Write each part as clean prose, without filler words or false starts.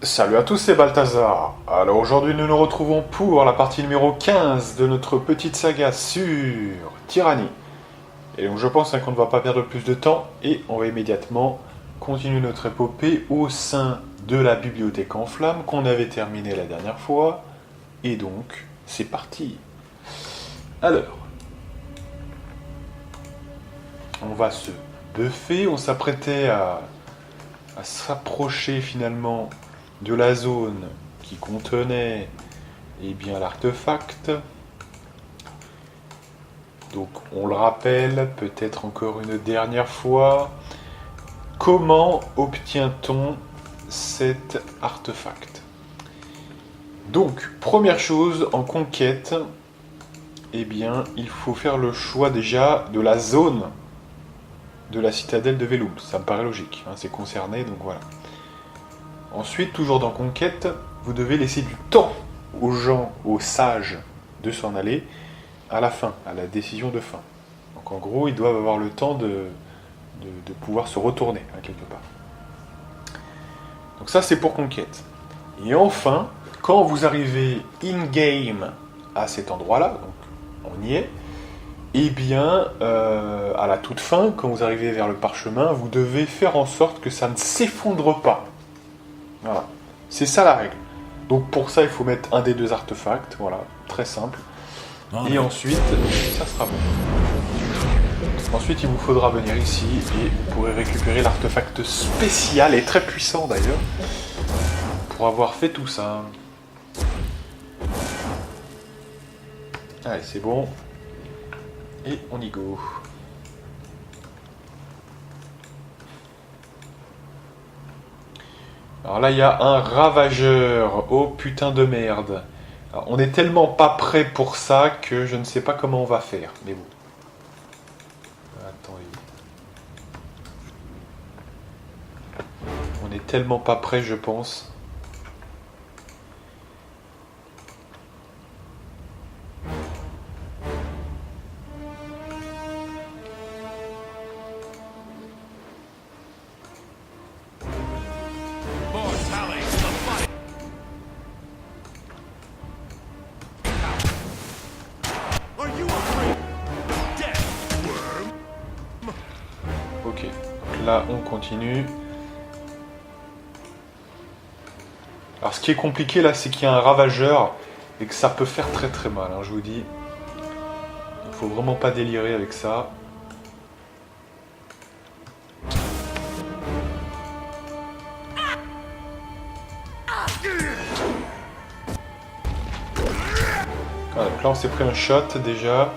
Salut à tous, c'est Balthazar. Alors aujourd'hui nous nous retrouvons pour la partie numéro 15 de notre petite saga sur Tyrannie. Et donc je pense qu'on ne va pas perdre plus de temps et on va immédiatement continuer notre épopée au sein de la bibliothèque en flammes qu'on avait terminée la dernière fois. Et donc c'est parti. Alors, on va se buffer, on s'apprêtait à s'approcher finalement de la zone qui contenait l'artefact. Donc on le rappelle peut-être encore une dernière fois, comment obtient-on cet artefact? Donc première chose en conquête, il faut faire le choix déjà de la zone de la citadelle de Velum. Ça me paraît logique, hein, c'est concerné, donc voilà. Ensuite, toujours dans Conquête, vous devez laisser du temps aux gens, aux sages, de s'en aller à la fin, à la décision de fin. Donc en gros, ils doivent avoir le temps de pouvoir se retourner, hein, quelque part. Donc ça, c'est pour Conquête. Et enfin, quand vous arrivez in-game à cet endroit-là, donc on y est, à la toute fin, quand vous arrivez vers le parchemin, vous devez faire en sorte que ça ne s'effondre pas. Voilà, c'est ça la règle. Donc pour ça, il faut mettre un des deux artefacts, voilà, très simple. Et ensuite, ça sera bon. Ensuite, il vous faudra venir ici et vous pourrez récupérer l'artefact spécial et très puissant d'ailleurs pour avoir fait tout ça. Allez, c'est bon. Et on y go. Alors là, il y a un ravageur. Oh putain de merde. Alors, on est tellement pas prêt pour ça que je ne sais pas comment on va faire. Mais bon. Attendez. On est tellement pas prêt, je pense. Ok, donc là on continue. Alors ce qui est compliqué là, c'est qu'il y a un ravageur et que ça peut faire très très mal, hein, je vous dis. Il faut vraiment pas délirer avec ça. Voilà, donc là on s'est pris un shot déjà.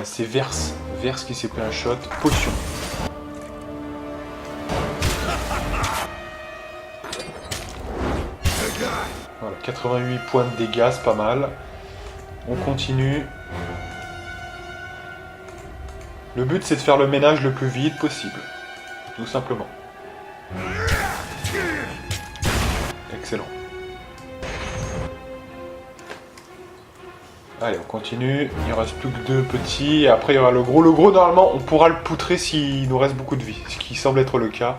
C'est Verse qui s'est pris un shot. Potion. Voilà, 88 points de dégâts, c'est pas mal. On continue. Le but c'est de faire le ménage le plus vite possible. Tout simplement. Excellent. Allez, on continue. Il ne reste plus que deux petits. Et après, il y aura le gros. Le gros, normalement, on pourra le poutrer s'il nous reste beaucoup de vie. Ce qui semble être le cas.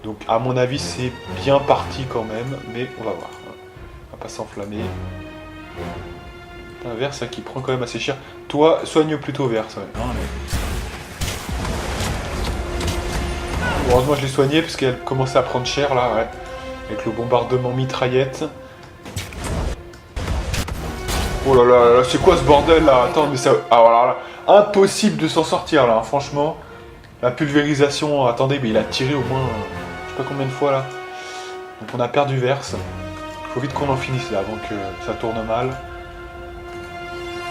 Donc, à mon avis, c'est bien parti quand même. Mais on va voir. On va pas s'enflammer. Un Verse ça qui prend quand même assez cher. Toi, soigne plutôt Verse. Ouais. Heureusement, je l'ai soigné parce qu'elle commençait à prendre cher là. Ouais. Avec le bombardement mitraillette. Oh là là, là c'est quoi ce bordel là? Attends, mais ça... Ah voilà, là. Impossible de s'en sortir là, hein, franchement. La pulvérisation, attendez, mais il a tiré au moins... je sais pas combien de fois là. Donc on a perdu Verse. Faut vite qu'on en finisse là, avant que ça tourne mal.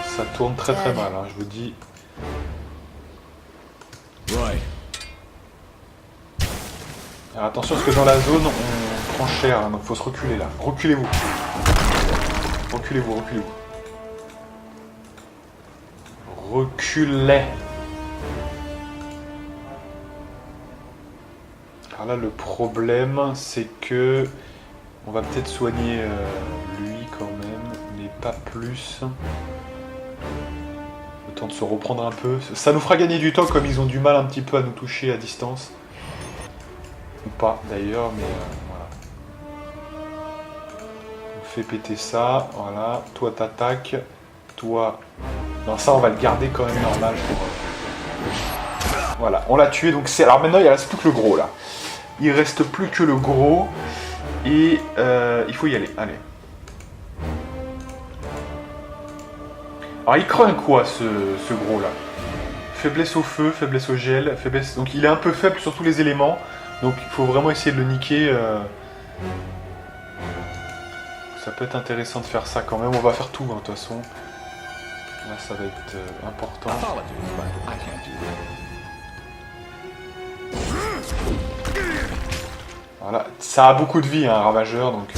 Ça tourne très très mal, hein, je vous dis. Alors attention, parce que dans la zone, on prend cher, hein, donc faut se reculer là. Reculez-vous. Reculez-vous, reculez-vous. Reculez. Alors là, le problème, c'est que on va peut-être soigner lui quand même, mais pas plus. Le temps de se reprendre un peu. Ça nous fera gagner du temps, comme ils ont du mal un petit peu à nous toucher à distance. Ou pas d'ailleurs, mais voilà. fais péter ça, voilà. Toi, t'attaques. Toi... Non, ça, on va le garder quand même normal pour... Voilà, on l'a tué, donc c'est... Alors maintenant, il reste plus que le gros, là. Il reste plus que le gros. Et il faut y aller, allez. Alors, il craint quoi, ce gros-là? Faiblesse au feu, faiblesse au gel, faiblesse... Donc, il est un peu faible sur tous les éléments. Donc, il faut vraiment essayer de le niquer. Ça peut être intéressant de faire ça quand même. On va faire tout, hein, de toute façon. Là, ça va être important. Voilà, ça a beaucoup de vie, hein, un ravageur, donc...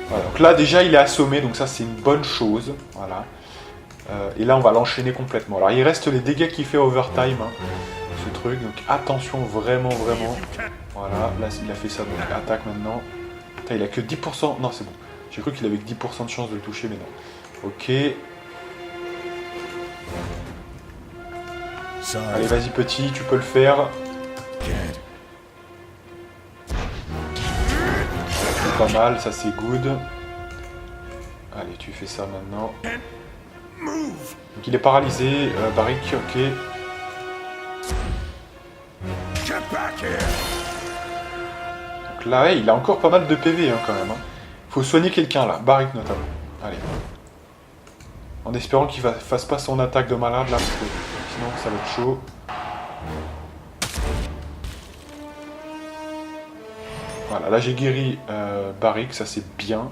Voilà. Donc là, déjà, il est assommé, donc ça, c'est une bonne chose. Voilà. Et là, on va l'enchaîner complètement. Alors, il reste les dégâts qu'il fait overtime, hein, ce truc. Donc, attention, vraiment, vraiment. Voilà, là, il a fait ça, donc attaque maintenant. Putain, il a que 10%. Non, c'est bon. J'ai cru qu'il avait que 10% de chance de le toucher, mais non. Ok. Allez, vas-y, petit, tu peux le faire. C'est pas mal, ça c'est good. Allez, tu fais ça maintenant. Donc il est paralysé, Barik, ok. Donc là, ouais, il a encore pas mal de PV hein, quand même. Hein. Faut soigner quelqu'un là, Barik notamment. Allez. En espérant qu'il fasse pas son attaque de malade là, parce que sinon ça va être chaud. Voilà, là j'ai guéri Barik, ça c'est bien.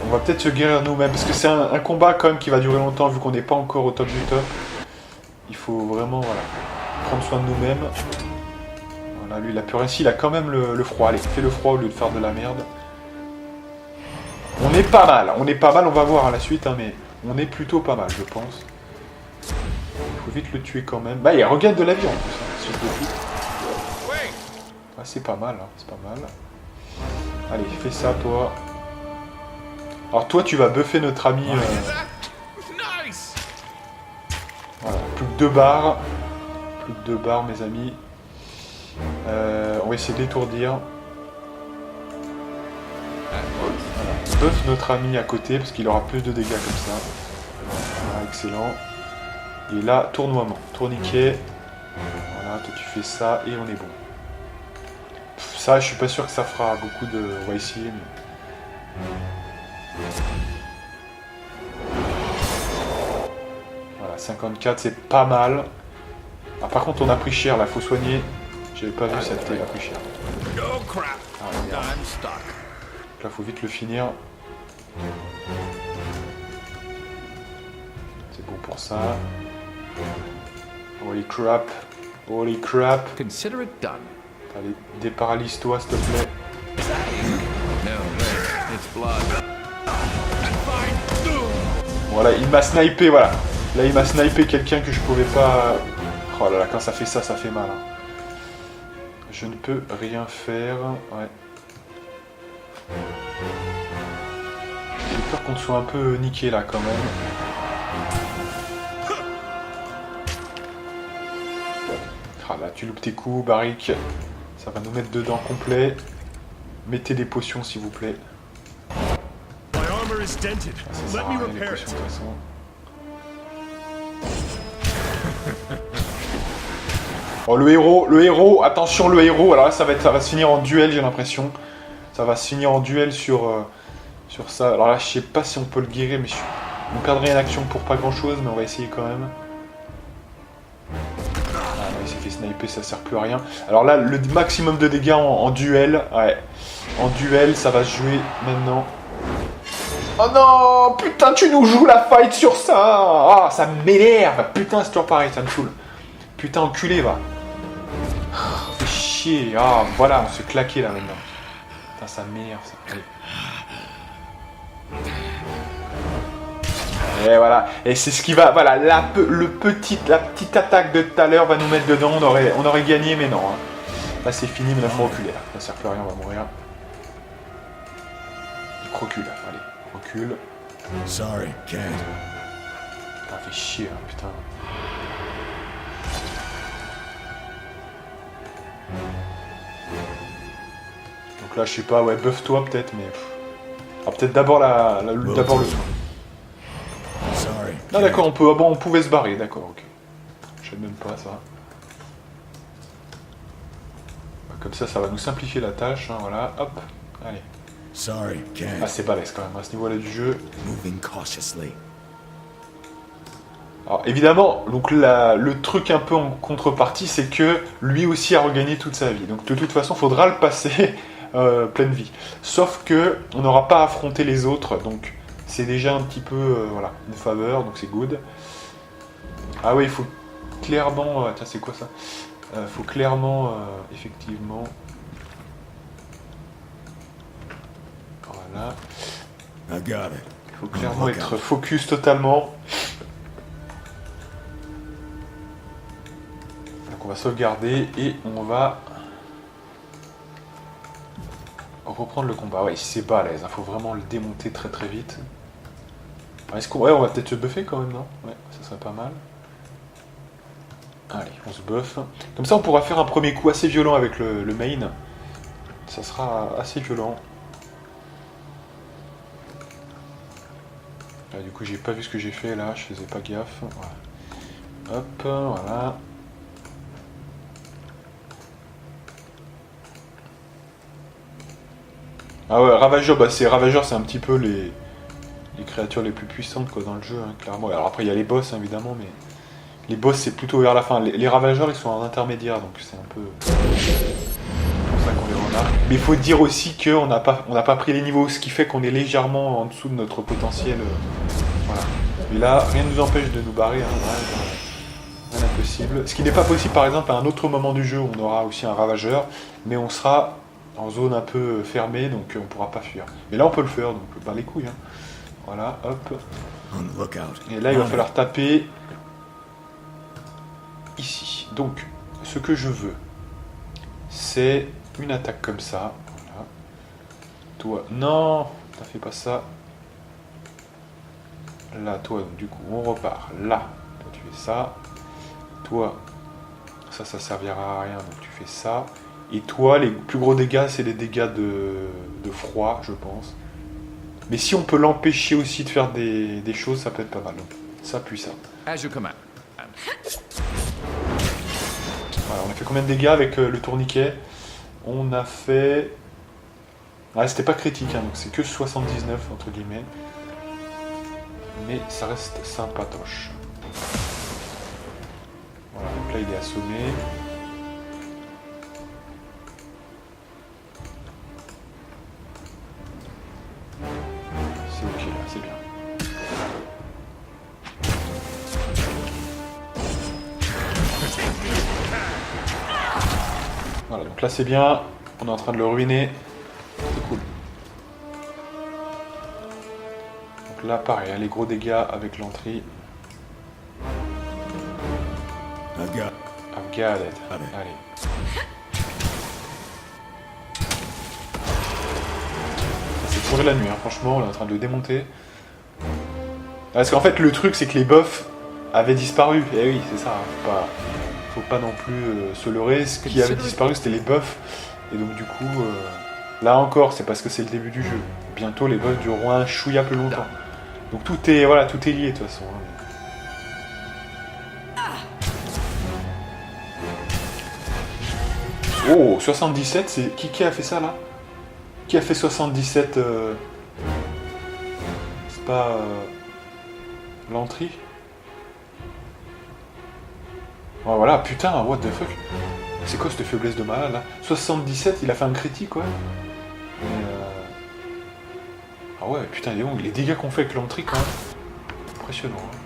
On va peut-être se guérir nous-mêmes, parce que c'est un combat quand même qui va durer longtemps, vu qu'on n'est pas encore au top du top. Il faut vraiment voilà, prendre soin de nous-mêmes. Voilà, lui il a plus rien. Si, il a quand même le froid. Allez, fais le froid au lieu de faire de la merde. On est pas mal, on va voir à la suite, hein, mais on est plutôt pas mal, je pense. Il faut vite le tuer quand même. Bah, il regagne de la vie en plus, hein, suite de tout. Ah, c'est pas mal, hein, c'est pas mal. Allez, fais ça, toi. Alors, toi, tu vas buffer notre ami. Voilà, plus que 2 barres. Plus que 2 barres, mes amis. On va essayer d'étourdir. Voilà. Buff notre ami à côté, parce qu'il aura plus de dégâts comme ça. Voilà, excellent. Et là, tournoiement. Tourniquet. Voilà, toi, tu fais ça, et on est bon. Ça, je suis pas sûr que ça fera beaucoup de... On va essayer, mais... Voilà, 54, c'est pas mal. Ah, par contre, on a pris cher, là, faut soigner. J'avais pas vu cette il a pris cher. Ah, merde. Donc là, faut vite le finir. C'est bon pour ça. Holy crap. Holy crap. Consider it done. Allez, déparalyse-toi, s'il te plaît. Voilà, il m'a snipé, voilà. Là, il m'a snipé quelqu'un que je pouvais pas... Oh là là, quand ça fait ça, ça fait mal. Hein. Je ne peux rien faire. Ouais. J'ai peur qu'on soit un peu niqué là, quand même. Ah là, tu loupes tes coups, Barik. Ça va nous mettre dedans complet. Mettez des potions, s'il vous plaît. Ah, ça sert à rien, les potions, de toute façon. Oh, le héros, attention, le héros. Alors là, ça va se finir en duel, j'ai l'impression. Ça va se finir en duel sur ça. Alors là, je sais pas si on peut le guérir, mais on perdrait une action pour pas grand-chose, mais on va essayer quand même. Il s'est fait sniper, ça sert plus à rien. Alors là, le maximum de dégâts en duel. Ouais. En duel, ça va se jouer maintenant. Oh non, putain, tu nous joues la fight sur ça. Ah, ça m'énerve. Putain, c'est toujours pareil, ça me saoule. Putain, enculé, va. Fais chier. Ah, voilà, on se claquait là maintenant. Putain, ça m'énerve, ça. Allez. Et voilà, et c'est ce qui va, voilà, la petite attaque de tout à l'heure va nous mettre dedans, on aurait gagné, mais non. Hein. Là c'est fini, mais là faut reculer, là. Ça sert plus à rien, on va mourir. Recule, allez, recule. Sorry, can't. Putain, fait chier, hein, putain. Donc là, je sais pas, ouais, buff-toi peut-être, mais... Ah, peut-être d'abord d'abord le soin. Sorry. Ah d'accord, on pouvait se barrer, d'accord, ok. Je sais même pas ça. Comme ça va nous simplifier la tâche, hein, voilà, hop, allez. Sorry, Ah, can't. c'est balèze quand même, à ce niveau-là du jeu. Moving cautiously. Alors évidemment, donc le truc un peu en contrepartie, c'est que lui aussi a regagné toute sa vie. Donc de toute façon, il faudra le passer pleine vie. Sauf que on n'aura pas affronté les autres, donc c'est déjà un petit peu voilà, une faveur, donc c'est good. Ah oui, il faut clairement... tiens, c'est quoi ça? Faut clairement, effectivement... Voilà. I got it. Il faut clairement être focus totalement. Donc on va sauvegarder et on va reprendre le combat. Ouais, c'est balèze, il faut vraiment le démonter très très vite. Est-ce qu'on... Ouais, on va peut-être se buffer quand même, non? Ouais, ça serait pas mal. Allez, on se buff. Comme ça, on pourra faire un premier coup assez violent avec le main. Ça sera assez violent. Là, du coup, j'ai pas vu ce que j'ai fait là, je faisais pas gaffe. Voilà. Hop, voilà. Ah ouais, Ravageur, bah Ravageur, c'est un petit peu les créatures les plus puissantes quoi, dans le jeu, hein, clairement. Alors après, il y a les boss, hein, évidemment, mais les boss, c'est plutôt vers la fin. Les Ravageurs, ils sont en intermédiaire, donc c'est un peu pour ça qu'on les remarque. Mais il faut dire aussi qu'on n'a pas pris les niveaux, ce qui fait qu'on est légèrement en dessous de notre potentiel. Voilà. Mais là, rien ne nous empêche de nous barrer, hein, rien d'impossible. Ce qui n'est pas possible, par exemple, à un autre moment du jeu où on aura aussi un Ravageur, mais on sera en zone un peu fermée, donc on pourra pas fuir. Mais là, on peut le faire, donc par les couilles. Hein. Voilà, hop. On the lookout. Et là, il va falloir taper ici. Donc, ce que je veux, c'est une attaque comme ça. Voilà. Toi, non, t'as fait pas ça. Là, toi, donc, du coup, on repart. Là, toi, tu fais ça. Toi, ça servira à rien, donc tu fais ça. Et toi, les plus gros dégâts, c'est les dégâts de froid, je pense. Mais si on peut l'empêcher aussi de faire des choses, ça peut être pas mal. Donc, ça, puis ça. As you command. Voilà, on a fait combien de dégâts avec le tourniquet? On a fait... Ah, c'était pas critique, hein, donc c'est que 79, entre guillemets. Mais ça reste sympatoche. Voilà, donc là, il est assommé. C'est ok, là, c'est bien. Voilà, donc là c'est bien, on est en train de le ruiner, c'est cool. Donc là pareil, hein, les gros dégâts avec l'entrée. I got. I've got it. Allez. C'est pourri la nuit, hein, franchement, on est en train de le démonter. Parce qu'en fait le truc c'est que les buffs avaient disparu, et oui c'est ça, hein, faut pas non plus se leurrer, ce qui avait disparu c'était les buffs, et donc du coup, là encore c'est parce que c'est le début du jeu, bientôt les buffs dureront un chouïa plus longtemps, donc tout est lié de toute façon. Hein. Oh, 77, c'est... Qui a fait ça là? Qui a fait 77 C'est pas... l'entrée? Oh, voilà, putain, what the fuck. C'est quoi cette faiblesse de malade là? 77, il a fait un critique, ouais. Ah ouais, putain, les dégâts qu'on fait avec l'entrée quand même. Impressionnant. Hein.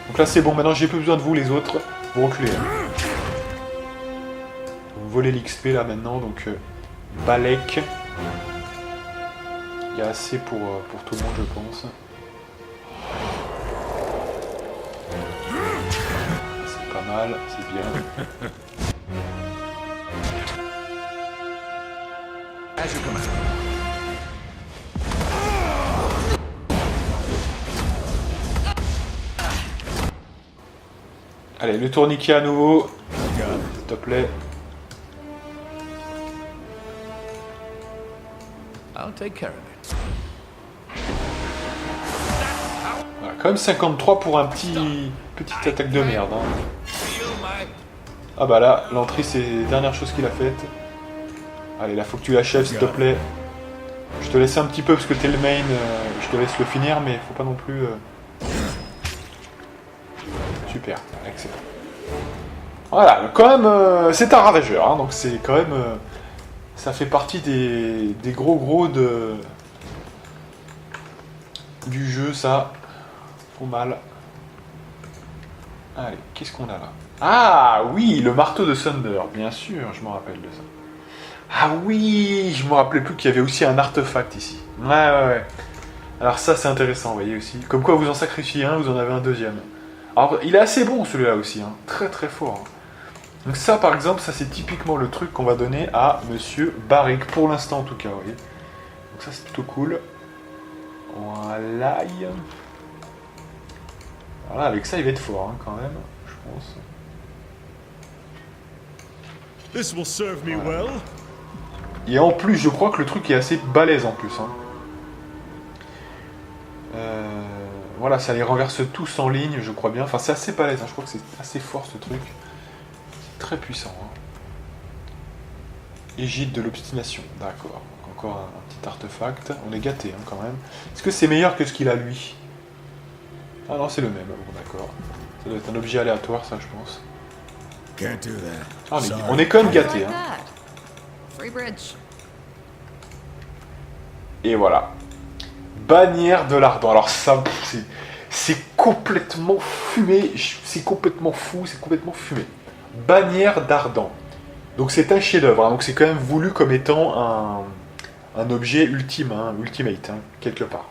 Donc là c'est bon, maintenant j'ai plus besoin de vous les autres. Vous reculez. Hein. Vous volez l'XP là maintenant, donc Balek. Il y a assez pour tout le monde je pense. C'est pas mal, c'est bien. As you command. Allez, le tourniquet à nouveau. S'il te plaît. I'll take care of it. Voilà, quand même 53 pour un petite attaque de merde. Hein. Feel my Ah bah là, l'entrée c'est la dernière chose qu'il a faite. Allez, là faut que tu l'achèves s'il te plaît. Je te laisse un petit peu parce que t'es le main, je te laisse le finir, mais faut pas non plus... Super, excellent. Voilà, quand même, c'est un ravageur, hein, donc c'est quand même... ça fait partie des gros du jeu, ça. Faut mal. Allez, qu'est-ce qu'on a là? Ah oui, le marteau de Thunder, bien sûr, je me rappelle de ça. Ah oui, je me rappelais plus qu'il y avait aussi un artefact ici. Ouais. Alors ça c'est intéressant, vous voyez aussi. Comme quoi vous en sacrifiez un, vous en avez un deuxième. Alors il est assez bon celui-là aussi, hein. Très très fort. Hein. Donc ça par exemple, ça c'est typiquement le truc qu'on va donner à Monsieur Barrick, pour l'instant en tout cas, vous voyez. Donc ça c'est plutôt cool. Voilà. Voilà, avec ça il va être fort hein, quand même, je pense. This will serve me well. Et en plus, je crois que le truc est assez balèze en plus. Hein. Voilà, ça les renverse tous en ligne, je crois bien. Enfin, c'est assez balèze, hein. Je crois que c'est assez fort ce truc. C'est très puissant. Hein. Égide de l'obstination, d'accord. Encore un petit artefact. On est gâté hein, quand même. Est-ce que c'est meilleur que ce qu'il a lui? Ah non, c'est le même, bon, d'accord. Ça doit être un objet aléatoire, ça, je pense. Can't do that. Ah, Sorry. on est quand même How do you gâté. like Hein. that? Free bridge. Et voilà. Bannière de l'Ardent. Alors ça, c'est complètement fumé, c'est complètement fou, c'est complètement fumé. Bannière d'Ardent. Donc c'est un chef-d'œuvre, hein. Donc c'est quand même voulu comme étant un objet ultime, hein, ultimate, hein, quelque part.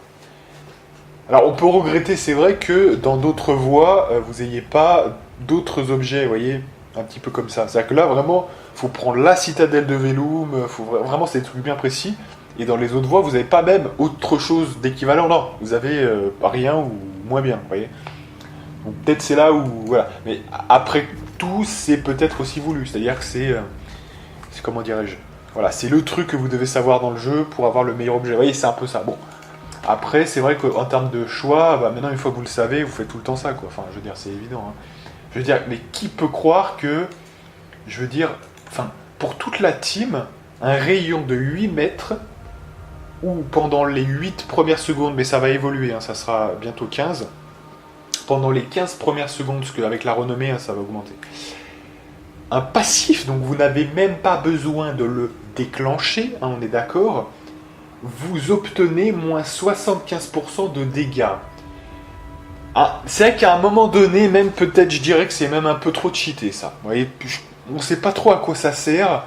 Alors on peut regretter, c'est vrai, que dans d'autres voies, vous n'ayez pas d'autres objets, vous voyez, un petit peu comme ça. C'est-à-dire que là, vraiment, il faut prendre la citadelle de Velum, vraiment, c'est des trucs bien précis. Et dans les autres voies, vous n'avez pas même autre chose d'équivalent, non. Vous avez rien ou moins bien, vous voyez. Donc peut-être c'est là où... Voilà. Mais après tout, c'est peut-être aussi voulu. C'est-à-dire que c'est comment dirais-je? Voilà, c'est le truc que vous devez savoir dans le jeu pour avoir le meilleur objet. Vous voyez, c'est un peu ça. Bon. Après, c'est vrai qu'en termes de choix, bah, maintenant, une fois que vous le savez, vous faites tout le temps ça, quoi. Enfin, je veux dire, c'est évident. Hein. Je veux dire, mais qui peut croire que... Je veux dire, enfin, pour toute la team, un rayon de 8 mètres... ou pendant les 8 premières secondes, mais ça va évoluer, hein, ça sera bientôt 15, pendant les 15 premières secondes, parce qu'avec la renommée, hein, ça va augmenter. Un passif, donc vous n'avez même pas besoin de le déclencher, hein, on est d'accord, vous obtenez moins 75% de dégâts. Ah, c'est vrai qu'à un moment donné, même peut-être, je dirais que c'est même un peu trop cheaté, ça. Vous voyez, on ne sait pas trop à quoi ça sert,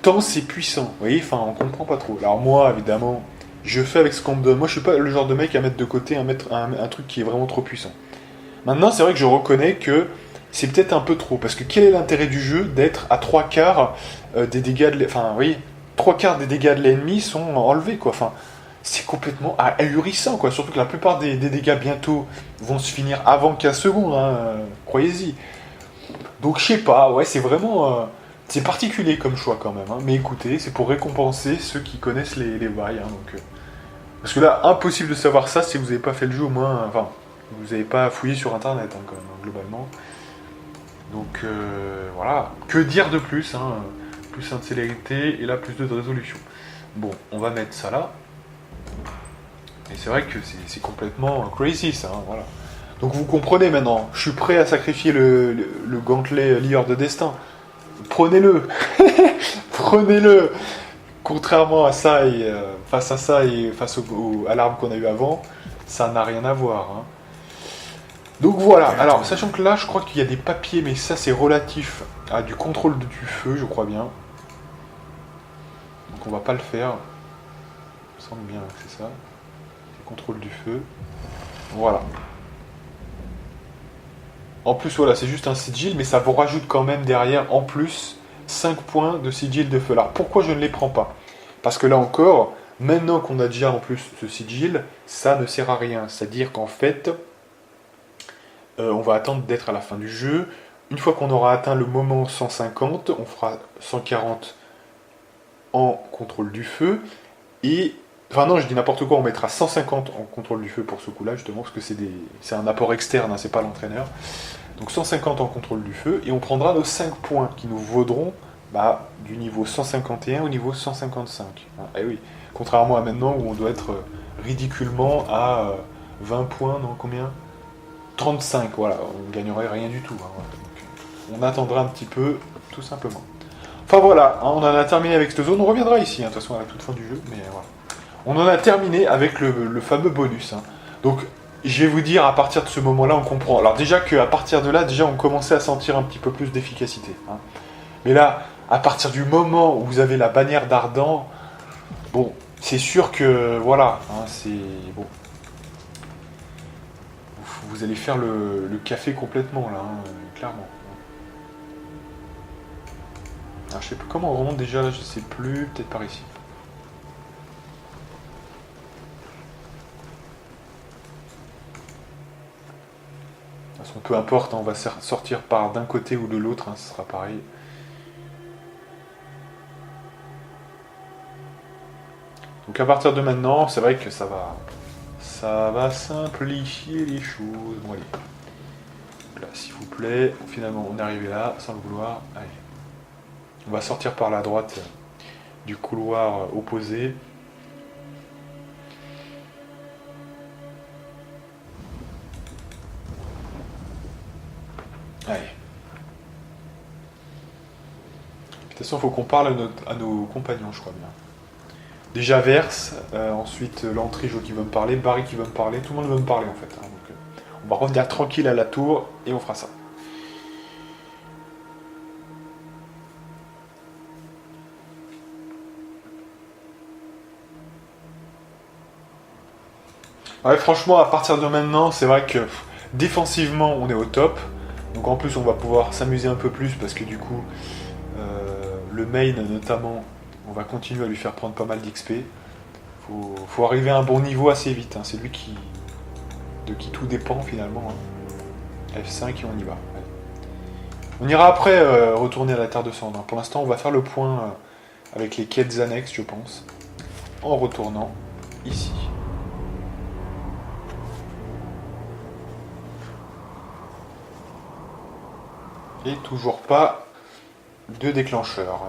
tant c'est puissant. Vous voyez, enfin, on comprend pas trop. Alors moi, évidemment... Je fais avec ce qu'on me donne. Moi, je suis pas le genre de mec à mettre de côté un truc qui est vraiment trop puissant. Maintenant, c'est vrai que je reconnais que c'est peut-être un peu trop. Parce que quel est l'intérêt du jeu d'être à 3/4 des dégâts de... Enfin, vous voyez, 3/4 des dégâts de l'ennemi sont enlevés, quoi. Enfin, c'est complètement ahurissant, quoi. Surtout que la plupart des dégâts, bientôt, vont se finir avant 15 secondes, hein. Croyez-y. Donc, je sais pas. Ouais, c'est vraiment... c'est particulier comme choix quand même, hein. Mais écoutez, c'est pour récompenser ceux qui connaissent les bails. Hein, donc, parce que là, impossible de savoir ça si vous n'avez pas fait le jeu au moins. Enfin, vous n'avez pas fouillé sur internet hein, quand même, hein, globalement. Donc voilà. Que dire de plus hein, plus de célérité et là plus de résolution. Bon, on va mettre ça là. Et c'est vrai que c'est complètement crazy ça, hein, voilà. Donc vous comprenez maintenant, je suis prêt à sacrifier le gantelet lieur de destin. Prenez-le. Prenez-le. Contrairement à ça et face à ça et face à l'arme qu'on a eu avant, ça n'a rien à voir. Hein. Donc voilà. Alors, sachant que là, je crois qu'il y a des papiers, mais ça c'est relatif à du contrôle du feu, je crois bien. Donc on va pas le faire. Il me semble bien que c'est ça. C'est contrôle du feu. Voilà. En plus, voilà, c'est juste un sigil, mais ça vous rajoute quand même derrière, en plus, 5 points de sigil de feu. Alors, pourquoi je ne les prends pas? Parce que là encore, maintenant qu'on a déjà en plus ce sigil, ça ne sert à rien. C'est-à-dire qu'en fait, on va attendre d'être à la fin du jeu. Une fois qu'on aura atteint le moment 150, on fera 140 en contrôle du feu. Et Enfin non, je dis n'importe quoi, on mettra 150 en contrôle du feu pour ce coup-là, justement, parce que c'est un apport externe, hein, c'est pas l'entraîneur. Donc 150 en contrôle du feu, et on prendra nos 5 points qui nous vaudront du niveau 151 au niveau 155. Et oui, contrairement à maintenant où on doit être ridiculement à 20 points, non combien 35, voilà, on ne gagnerait rien du tout. Hein, voilà. Donc, on attendra un petit peu, tout simplement. Enfin voilà, hein, on en a terminé avec cette zone, on reviendra ici, hein, de toute façon à la toute fin du jeu, mais voilà. On en a terminé avec le fameux bonus. Hein. Donc, je vais vous dire, à partir de ce moment-là, on comprend. Alors déjà qu'à partir de là, déjà, on commençait à sentir un petit peu plus d'efficacité. Hein. Mais là, à partir du moment où vous avez la bannière d'Ardan, bon, c'est sûr que, voilà, hein, c'est... Bon. Vous allez faire le café complètement, là, hein, clairement. Alors, je sais plus comment on remonte déjà, là, je sais plus, peut-être par ici. De toute façon, peu importe, hein, on va sortir par d'un côté ou de l'autre, hein, ce sera pareil. Donc à partir de maintenant, c'est vrai que ça va simplifier les choses. Bon allez, là s'il vous plaît, finalement on est arrivé là, sans le vouloir. Allez, on va sortir par la droite du couloir opposé. Allez. De toute façon, il faut qu'on parle à nos compagnons, je crois bien. Déjà Verse, ensuite Lantrijo qui veut me parler, Barry qui veut me parler, tout le monde veut me parler en fait. Hein, donc, on va revenir tranquille à la tour et on fera ça. Ouais, franchement, à partir de maintenant, c'est vrai que défensivement, on est au top. Donc en plus, on va pouvoir s'amuser un peu plus parce que du coup, le main notamment, on va continuer à lui faire prendre pas mal d'XP. Faut arriver à un bon niveau assez vite. Hein. C'est lui de qui tout dépend finalement. Hein. F5 et on y va. Allez. On ira après retourner à la Terre de Cendre. Hein. Pour l'instant, on va faire le point avec les quêtes annexes, je pense, en retournant ici. Et toujours pas de déclencheur.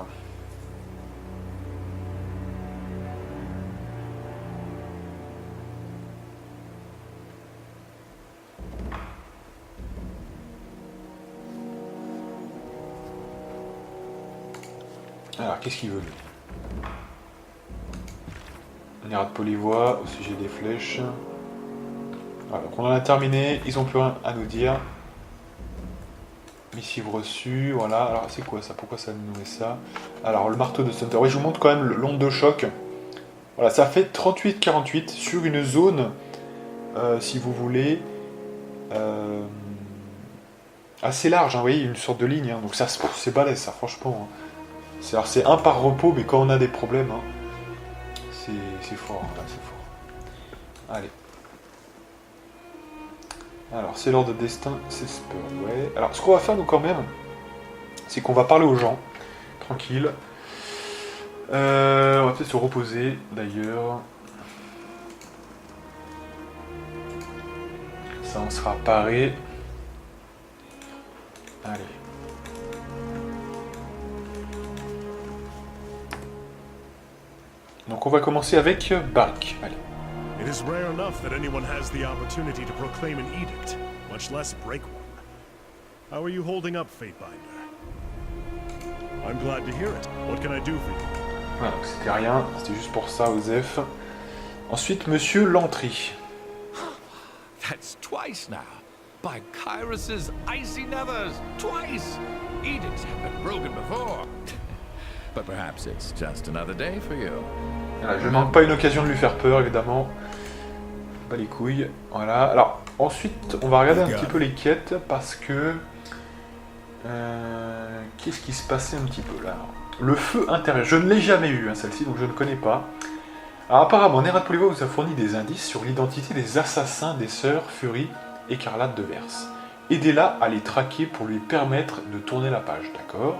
Alors, qu'est-ce qu'il veut lui? On ira de Polyvoie, au sujet des flèches. Voilà, donc on en a terminé, ils ont plus rien à nous dire. Missive reçue, voilà. Alors c'est quoi ça? Pourquoi ça nous met ça? Alors le marteau de Stunter. Oui, je vous montre quand même l'onde de choc. Voilà, ça fait 38-48 sur une zone, si vous voulez, assez large, hein, vous voyez, une sorte de ligne. Hein, donc ça, c'est balèze, ça, franchement. Hein. C'est un par repos, mais quand on a des problèmes, hein, c'est fort, là, c'est fort. Allez. Alors, c'est l'ordre de destin, c'est Spur, ouais. Alors, ce qu'on va faire, nous, quand même, c'est qu'on va parler aux gens, tranquille. On va peut-être se reposer, d'ailleurs. Ça, on sera paré. Allez. Donc, on va commencer avec Barik. Allez. It is rare enough that anyone has the opportunity to proclaim an edict, much less break one. How are you holding up, Fatebinder? I'm glad to hear it. What can I do for you? Voilà, donc c'était rien, c'était juste pour ça, Osef. Ensuite, Monsieur Lantry. That's twice now. By Kyrus's icy nethers, twice! Edicts have been broken before. But perhaps it's just another day for you. Voilà, je ne manque pas une occasion de lui faire peur, évidemment. Pas les couilles. Voilà. Alors, ensuite, on va regarder un petit peu les quêtes parce que... qu'est-ce qui se passait un petit peu là? Le feu intérieur. Je ne l'ai jamais eu, hein, celle-ci, donc je ne connais pas. Alors, apparemment, Nerat Polyvoie vous a fourni des indices sur l'identité des assassins des sœurs Fury écarlate de Verse. Aidez-la à les traquer pour lui permettre de tourner la page, d'accord?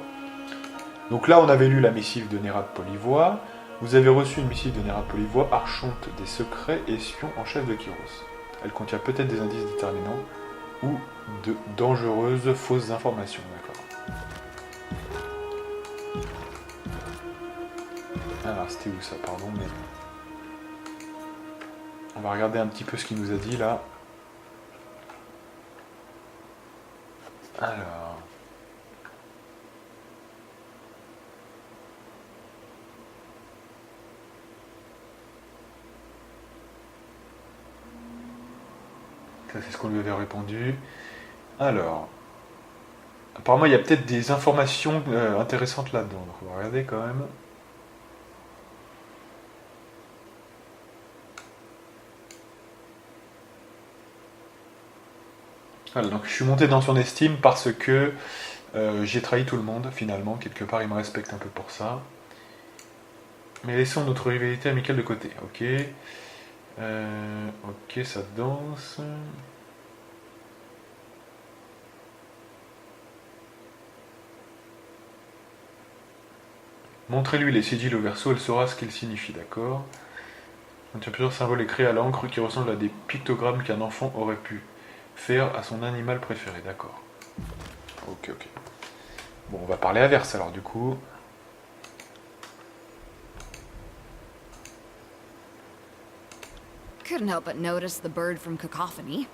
Donc là, on avait lu la missive de Nerat Polyvoie. Vous avez reçu une missive de Nerat Polivois, archonte des secrets et espion en chef de Kyros. Elle contient peut-être des indices déterminants ou de dangereuses fausses informations. D'accord. Alors, c'était où ça, pardon, mais... On va regarder un petit peu ce qu'il nous a dit, là. Alors... Ça, c'est ce qu'on lui avait répondu. Alors... Apparemment, il y a peut-être des informations intéressantes là-dedans. Donc, on va regarder quand même. Voilà, donc je suis monté dans son estime parce que j'ai trahi tout le monde, finalement. Quelque part, il me respecte un peu pour ça. Mais laissons notre rivalité amicale de côté. Ok. Ok, ça danse. Montrez-lui les sigils au verso, elle saura ce qu'ils signifient, d'accord. Il y a plusieurs symboles écrits à l'encre qui ressemblent à des pictogrammes qu'un enfant aurait pu faire à son animal préféré, d'accord. Ok. Bon, on va parler inverse alors, du coup. Couldn't help but notice the bird from Cacophony.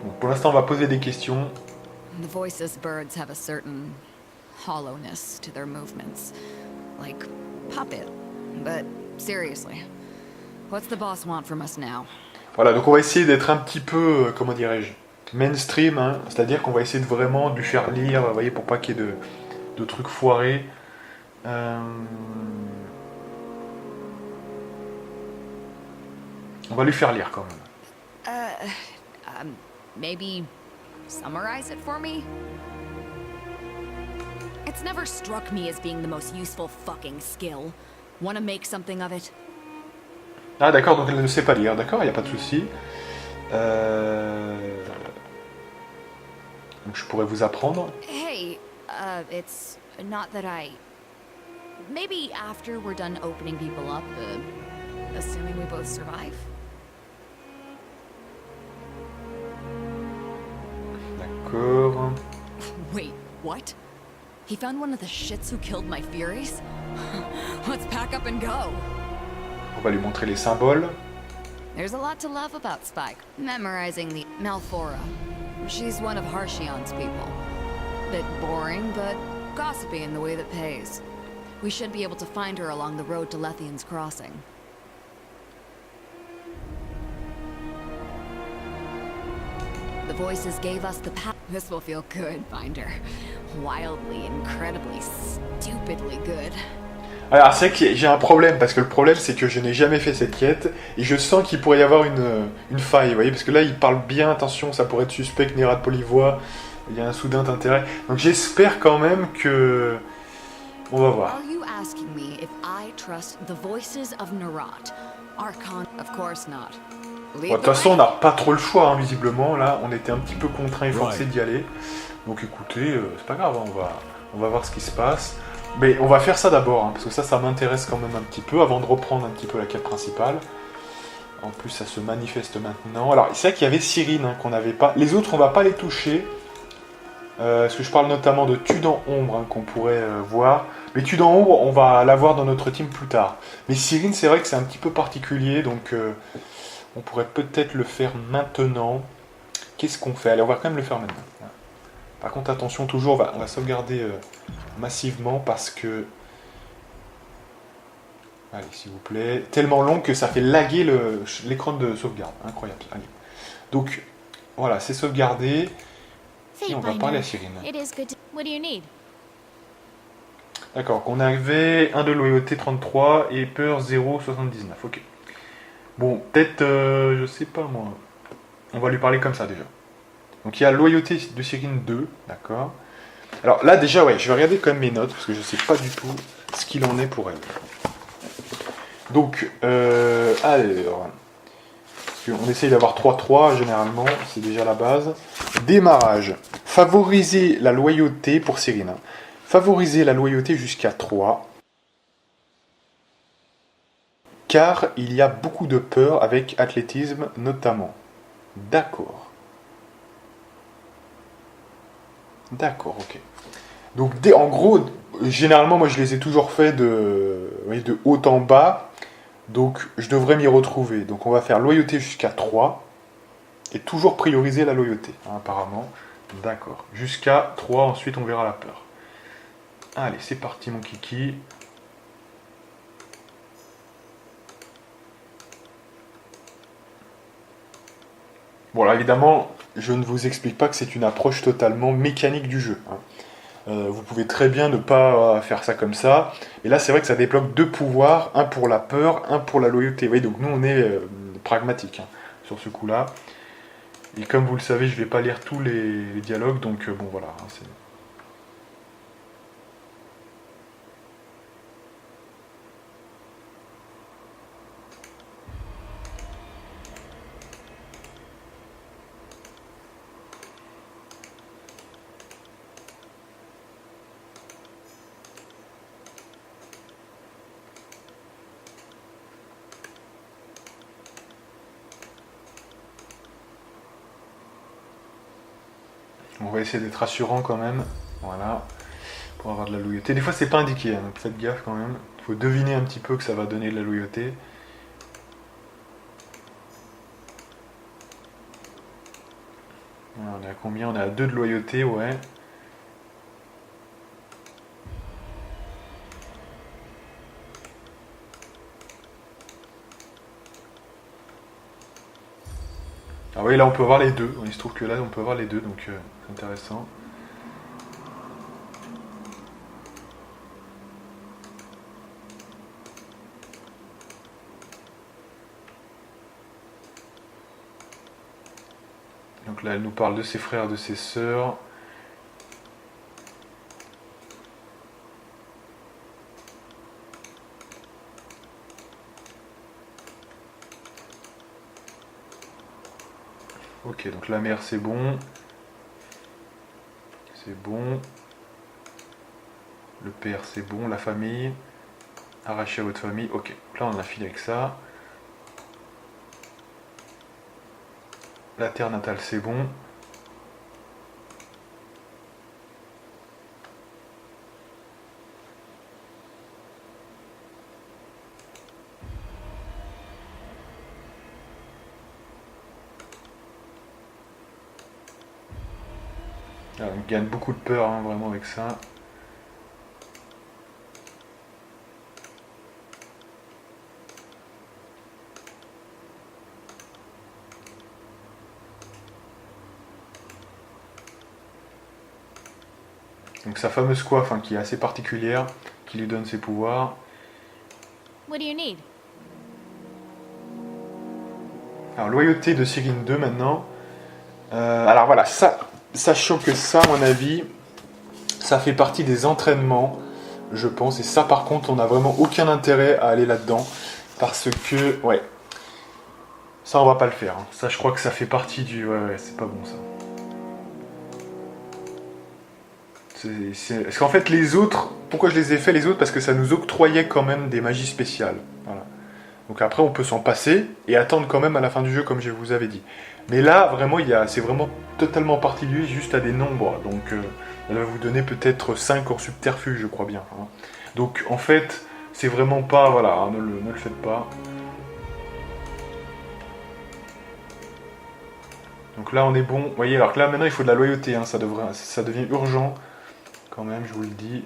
Bon, pour l'instant, on va poser des questions. The voiceless birds have a certain hollowness to their movements. Like puppet. But seriously, what's the boss want from us now? Voilà, donc on va essayer d'être un petit peu, comment dirais-je, mainstream, hein, c'est-à-dire qu'on va essayer de vraiment lui faire lire, vous voyez, pour pas qu'il y ait de trucs foirés. On va lui faire lire quand même. Maybe summarize it for me? It's never struck me as being the most useful fucking skill. Wanna make something of it? Ah d'accord, donc elle ne sait pas lire, d'accord, il n'y a pas de souci. Donc je pourrais vous apprendre. Hey, it's not that I... Maybe after we're done opening people up, assuming we both survive? D'accord. Wait, what? He found one of the shits who killed my Furies? Let's pack up and go! On va lui montrer les symboles. There's a lot to love about Spike. Memorizing the Malphora. She's one of Harshion's people. Bit boring, but gossipy in the way that pays. We should be able to find her along the road to Lethian's Crossing. The voices gave us the path. This will feel good, Binder. Wildly, incredibly, stupidly good. Alors c'est vrai que j'ai un problème, parce que le problème c'est que je n'ai jamais fait cette quête, et je sens qu'il pourrait y avoir une faille, vous voyez, parce que là il parle bien, attention, ça pourrait être suspect que Nerat Polivois, il y a un soudain intérêt, donc j'espère quand même que... On va voir. Are you asking me if I trust the voices of Nerat? Archon, of course not. Bon, de toute façon on n'a pas trop le choix, hein, visiblement, là on était un petit peu contraint et forcé d'y aller, donc écoutez, c'est pas grave, hein, on va voir ce qui se passe. Mais on va faire ça d'abord, hein, parce que ça m'intéresse quand même un petit peu, avant de reprendre un petit peu la quête principale. En plus, ça se manifeste maintenant. Alors, c'est vrai qu'il y avait Cyrine, hein, qu'on n'avait pas. Les autres, on va pas les toucher. Parce que je parle notamment de Tude en Ombre, hein, qu'on pourrait voir. Mais Tude en Ombre, on va l'avoir dans notre team plus tard. Mais Cyrine, c'est vrai que c'est un petit peu particulier, donc on pourrait peut-être le faire maintenant. Qu'est-ce qu'on fait? Allez, on va quand même le faire maintenant. Par contre, attention, toujours, on va sauvegarder massivement parce que... Allez, s'il vous plaît. Tellement long que ça fait laguer l'écran de sauvegarde. Incroyable. Allez. Donc, voilà, c'est sauvegardé. Et on va parler à Cyrine. D'accord, qu'on avait 1 de loyauté 33 et peur 0,79. Ok. Bon, peut-être, je sais pas moi. On va lui parler comme ça déjà. Donc il y a loyauté de Cyrine 2, d'accord. Alors là déjà, ouais, je vais regarder quand même mes notes, parce que je sais pas du tout ce qu'il en est pour elle. Donc, alors... On essaye d'avoir 3-3 généralement, c'est déjà la base. Démarrage. Favoriser la loyauté pour Cyrine. Favoriser la loyauté jusqu'à 3. Car il y a beaucoup de peur avec athlétisme notamment. D'accord. D'accord, ok. Donc en gros, généralement moi je les ai toujours fait de haut en bas. Donc je devrais m'y retrouver. Donc on va faire loyauté jusqu'à 3. Et toujours prioriser la loyauté, hein, apparemment. D'accord. Jusqu'à 3, ensuite on verra la peur. Allez, c'est parti mon kiki. Bon, alors évidemment, je ne vous explique pas que c'est une approche totalement mécanique du jeu. Hein. Vous pouvez très bien ne pas faire ça comme ça. Et là, c'est vrai que ça débloque 2 pouvoirs, un pour la peur, un pour la loyauté. Vous voyez, donc nous, on est pragmatique hein, sur ce coup-là. Et comme vous le savez, je ne vais pas lire tous les dialogues, donc bon, voilà. Hein, c'est... On va essayer d'être rassurant quand même, voilà, pour avoir de la loyauté. Des fois c'est pas indiqué, hein, donc faites gaffe quand même. Il faut deviner un petit peu que ça va donner de la loyauté. Voilà, on est à combien? On est à 2 de loyauté, ouais. Ah oui, là on peut voir les deux. Il se trouve que là on peut voir les deux, donc c'est intéressant. Donc là elle nous parle de ses frères, de ses sœurs. Ok, donc la mère c'est bon. C'est bon. Le père c'est bon. La famille. Arraché à votre famille. Ok, là on a fini avec ça. La terre natale c'est bon. Ah, on gagne beaucoup de peur hein, vraiment avec ça. Donc sa fameuse coiffe hein, qui est assez particulière, qui lui donne ses pouvoirs. What do you need? Alors loyauté de Cyrine 2 maintenant. Alors voilà, ça, sachant que ça, à mon avis, ça fait partie des entraînements, je pense. Et ça, par contre, on n'a vraiment aucun intérêt à aller là-dedans. Parce que, ouais, ça, on va pas le faire. Hein. Ça, je crois que ça fait partie du... Ouais, c'est pas bon, ça. Parce qu'en fait, les autres... Pourquoi je les ai fait, les autres? Parce que ça nous octroyait quand même des magies spéciales. Voilà. Donc après, on peut s'en passer et attendre quand même à la fin du jeu, comme je vous avais dit. Mais là, vraiment, c'est vraiment totalement particulier, juste à des nombres. Donc, elle va vous donner peut-être 5 hors subterfuge, je crois bien. Hein. Donc, en fait, c'est vraiment pas... Voilà, hein, ne le faites pas. Donc là, on est bon. Vous voyez, alors que là, maintenant, il faut de la loyauté. Hein, ça devient urgent, quand même, je vous le dis.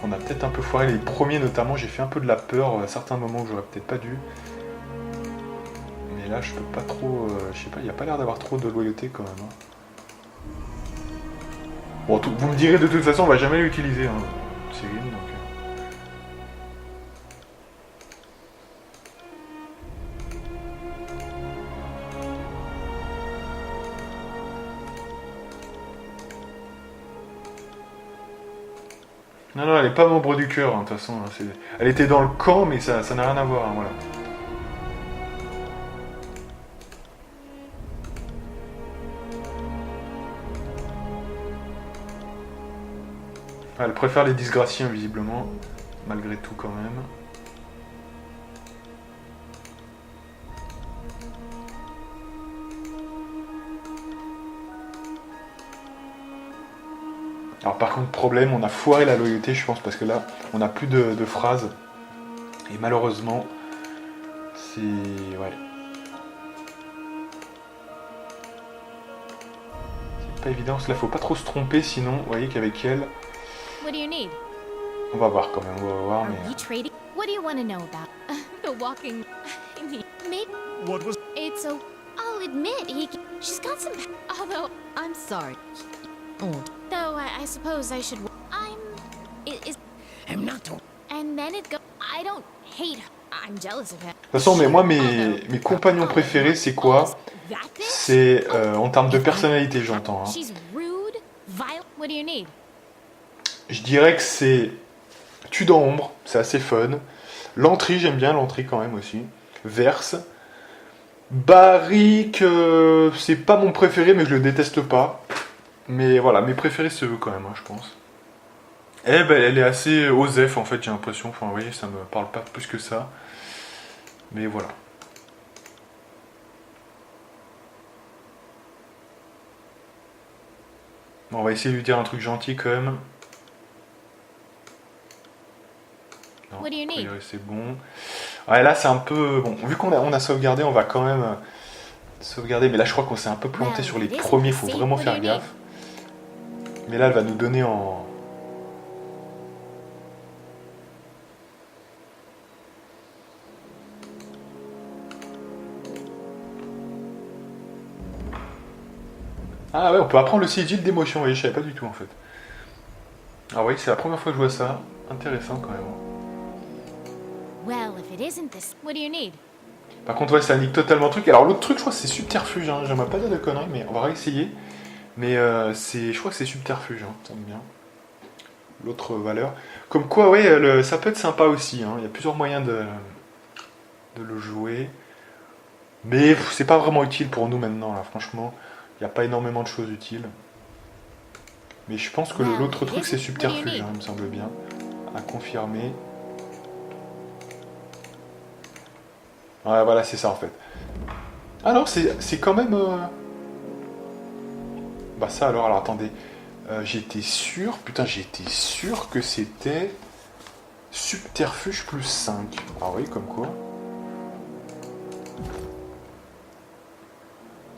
On a peut-être un peu foiré les premiers, notamment. J'ai fait un peu de la peur à certains moments où j'aurais peut-être pas dû. Mais là, je peux pas trop... je sais pas, il n'y a pas l'air d'avoir trop de loyauté, quand même. Hein. Bon, vous me direz, de toute façon, on va jamais l'utiliser, hein, Cyrine, donc... Non, non, elle n'est pas membre du cœur, hein, de toute façon. Hein, elle était dans le camp, mais ça n'a rien à voir, hein, voilà. Elle préfère les disgraciens, visiblement. Malgré tout, quand même. Alors par contre, problème, on a foiré la loyauté, je pense, parce que là, on n'a plus de phrases. Et malheureusement, c'est... ouais. C'est pas évident, parce que là, faut pas trop se tromper, sinon, vous voyez qu'avec elle, What do you need? on va voir quand même, on va voir, Are mais... we trading? What do you want to know about the walking? I mean, maybe What was... it's so. I'll admit she's got some. Although I'm sorry, old. Though I suppose I should. I'm not. And then it go. I don't hate her. I'm jealous of her. De toute façon, mais moi, mes compagnons préférés, c'est quoi? C'est en termes de personnalité, j'entends. Hein. She's rude, violent. What do you need? Je dirais que c'est Tudor-Ombre, c'est assez fun. Lantry, j'aime bien Lantry quand même aussi. Verse. Barrick, c'est pas mon préféré, mais je le déteste pas. Mais voilà, mes préférés, c'est eux quand même, hein, je pense. Eh ben, elle est assez osef en fait, j'ai l'impression. Enfin, vous voyez, ça me parle pas plus que ça. Mais voilà. Bon, on va essayer de lui dire un truc gentil quand même. Non, What do you need? c'est bon. Ouais, là c'est un peu... Bon, vu qu'on a sauvegardé, on va quand même sauvegarder. Mais là je crois qu'on s'est un peu planté sur les premiers, il faut vraiment faire gaffe. Mais là elle va nous donner en... Ah ouais, on peut apprendre le sigil d'émotion, oui, je savais pas du tout en fait. Ah oui, c'est la première fois que je vois ça. Intéressant quand même. Well, if it isn't this, what do you need? Par contre, ouais, ça nique totalement le truc. Alors l'autre truc, je crois que c'est subterfuge, hein. J'aimerais pas dire de conneries, mais on va réessayer. Mais je crois que c'est subterfuge, hein. Ça me bien. L'autre valeur. Comme quoi, ouais, ça peut être sympa aussi, hein. Il y a plusieurs moyens de le jouer. Mais c'est pas vraiment utile pour nous maintenant, là, franchement. Il n'y a pas énormément de choses utiles. Mais je pense que l'autre truc, c'est subterfuge, hein, il me semble bien. À confirmer. Ouais, voilà, c'est ça en fait. Alors, c'est quand même... Bah ça alors attendez. J'étais sûr que c'était subterfuge plus 5. Ah oui, comme quoi.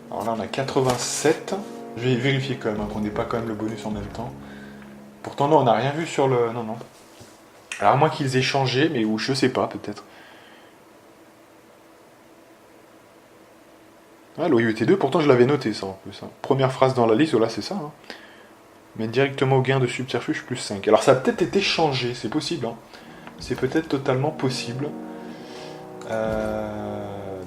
Alors là, on a 87. Je vais vérifier quand même, hein, qu'on n'ait pas quand même le bonus en même temps. Pourtant, non, on n'a rien vu sur le... Non. Alors, à moins qu'ils aient changé, mais ou je sais pas, peut-être. Ah, loyauté 2, pourtant je l'avais noté ça en plus. Hein. Première phrase dans la liste, voilà, c'est ça. Hein. Mais directement au gain de subterfuge plus 5. Alors, ça a peut-être été changé, c'est possible. Hein. C'est peut-être totalement possible.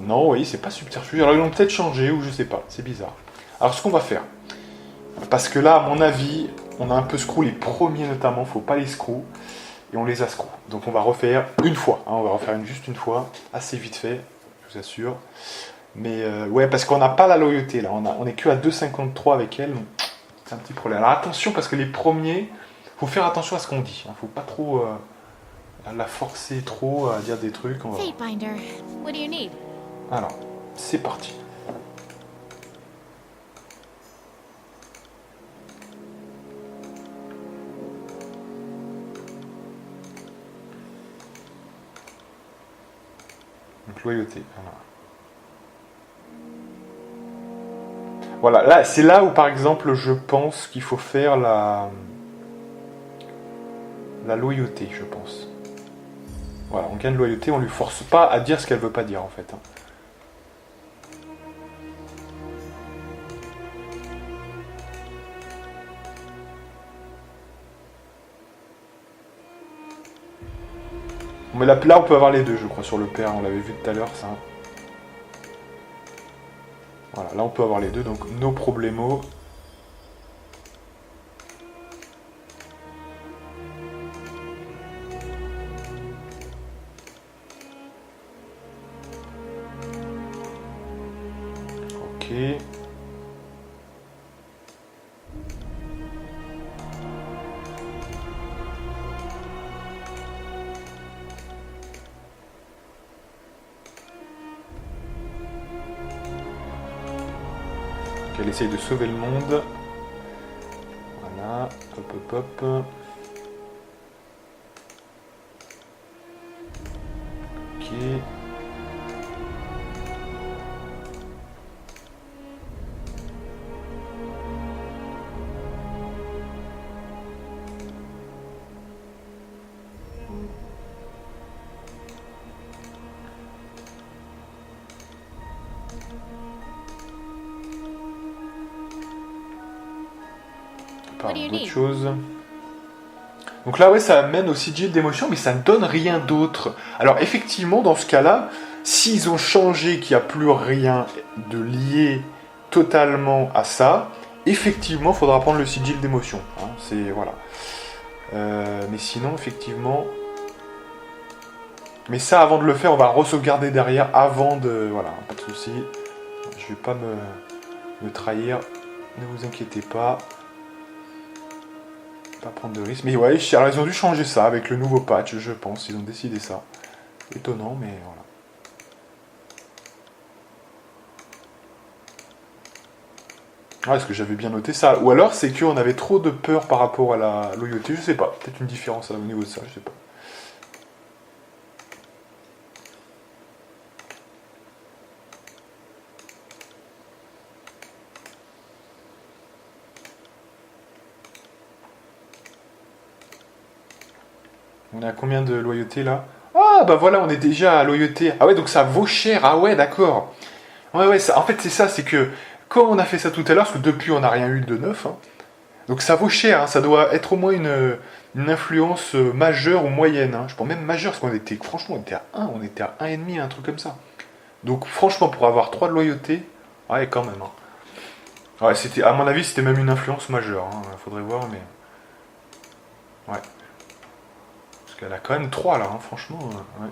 Non, oui, c'est pas subterfuge. Alors ils l'ont peut-être changé ou je sais pas, c'est bizarre. Alors ce qu'on va faire, parce que là, à mon avis, on a un peu screw les premiers notamment, faut pas les screw, et on les a screw. Donc on va refaire une fois, hein, on va refaire juste une fois, assez vite fait, je vous assure. Mais ouais, parce qu'on n'a pas la loyauté là, on est que à 2,53 avec elle, donc c'est un petit problème. Alors attention, parce que les premiers, faut faire attention à ce qu'on dit, hein, faut pas trop la forcer trop à dire des trucs. Fatebinder, what do you need? Alors, c'est parti. Donc, loyauté. Voilà, là, c'est là où, par exemple, je pense qu'il faut faire la loyauté, je pense. Voilà, on gagne loyauté, on lui force pas à dire ce qu'elle veut pas dire, en fait. Hein. Mais là, on peut avoir les deux, je crois, sur le père. On l'avait vu tout à l'heure, ça. Voilà, là, on peut avoir les deux, donc no problemo. Ok. qu'elle essaye de sauver le monde. Voilà, hop hop hop. Ok. D'autres choses. Donc là, ouais, ça amène au sigil d'émotion, mais ça ne donne rien d'autre. Alors, effectivement, dans ce cas-là, s'ils ont changé qu'il n'y a plus rien de lié totalement à ça, effectivement, il faudra prendre le sigil d'émotion. Hein, c'est... Voilà. Mais sinon, effectivement... Mais ça, avant de le faire, on va re-sauvegarder derrière, avant de... Voilà, pas de souci. Je vais pas me trahir. Ne vous inquiétez pas. Pas prendre de risques. Mais ouais, ils ont dû changer ça avec le nouveau patch, je pense. Ils ont décidé ça. Étonnant, mais voilà. Ah, est-ce que j'avais bien noté ça? Ou alors c'est qu'on avait trop de peur par rapport à la loyauté, je sais pas. Peut-être une différence au niveau de ça, je sais pas. On est à combien de loyauté là? Ah bah voilà, on est déjà à loyauté. Ah ouais, donc ça vaut cher. Ah ouais, d'accord. Ouais, ça, en fait c'est ça, c'est que quand on a fait ça tout à l'heure, parce que depuis on n'a rien eu de neuf, hein, donc ça vaut cher, hein, ça doit être au moins une influence majeure ou moyenne. Hein. Je pense même majeure, parce qu'on était, franchement, on était à 1, on était à 1,5, un truc comme ça. Donc franchement, pour avoir 3 de loyauté, ouais quand même. Hein. Ouais, c'était, à mon avis, c'était même une influence majeure. Hein. Faudrait voir, mais... Ouais. Elle a quand même 3 là, hein, franchement. Ouais.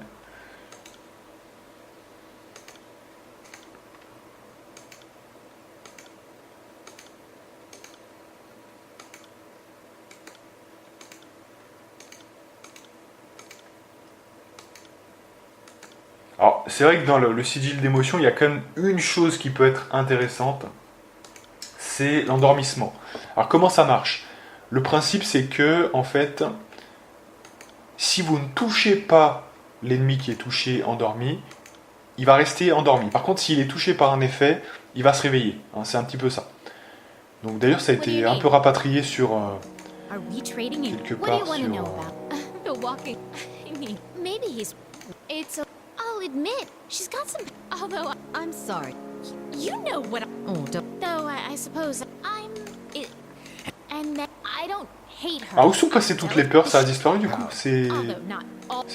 Alors, c'est vrai que dans le sigil d'émotion, il y a quand même une chose qui peut être intéressante, c'est l'endormissement. Alors, comment ça marche? Le principe, c'est que, en fait... Si vous ne touchez pas l'ennemi qui est touché, endormi, il va rester endormi. Par contre, s'il est touché par un effet, il va se réveiller. Hein, c'est un petit peu ça. Donc d'ailleurs, ça a été un peu rapatrié sur... quelque part sur... Maybe he's... It's a... I'll admit, she's got some... Although, I'm sorry. You know what I... Oh, though, I suppose I'm... And that I don't... Ah, où sont passées toutes les peurs? Ça a disparu du coup? C'est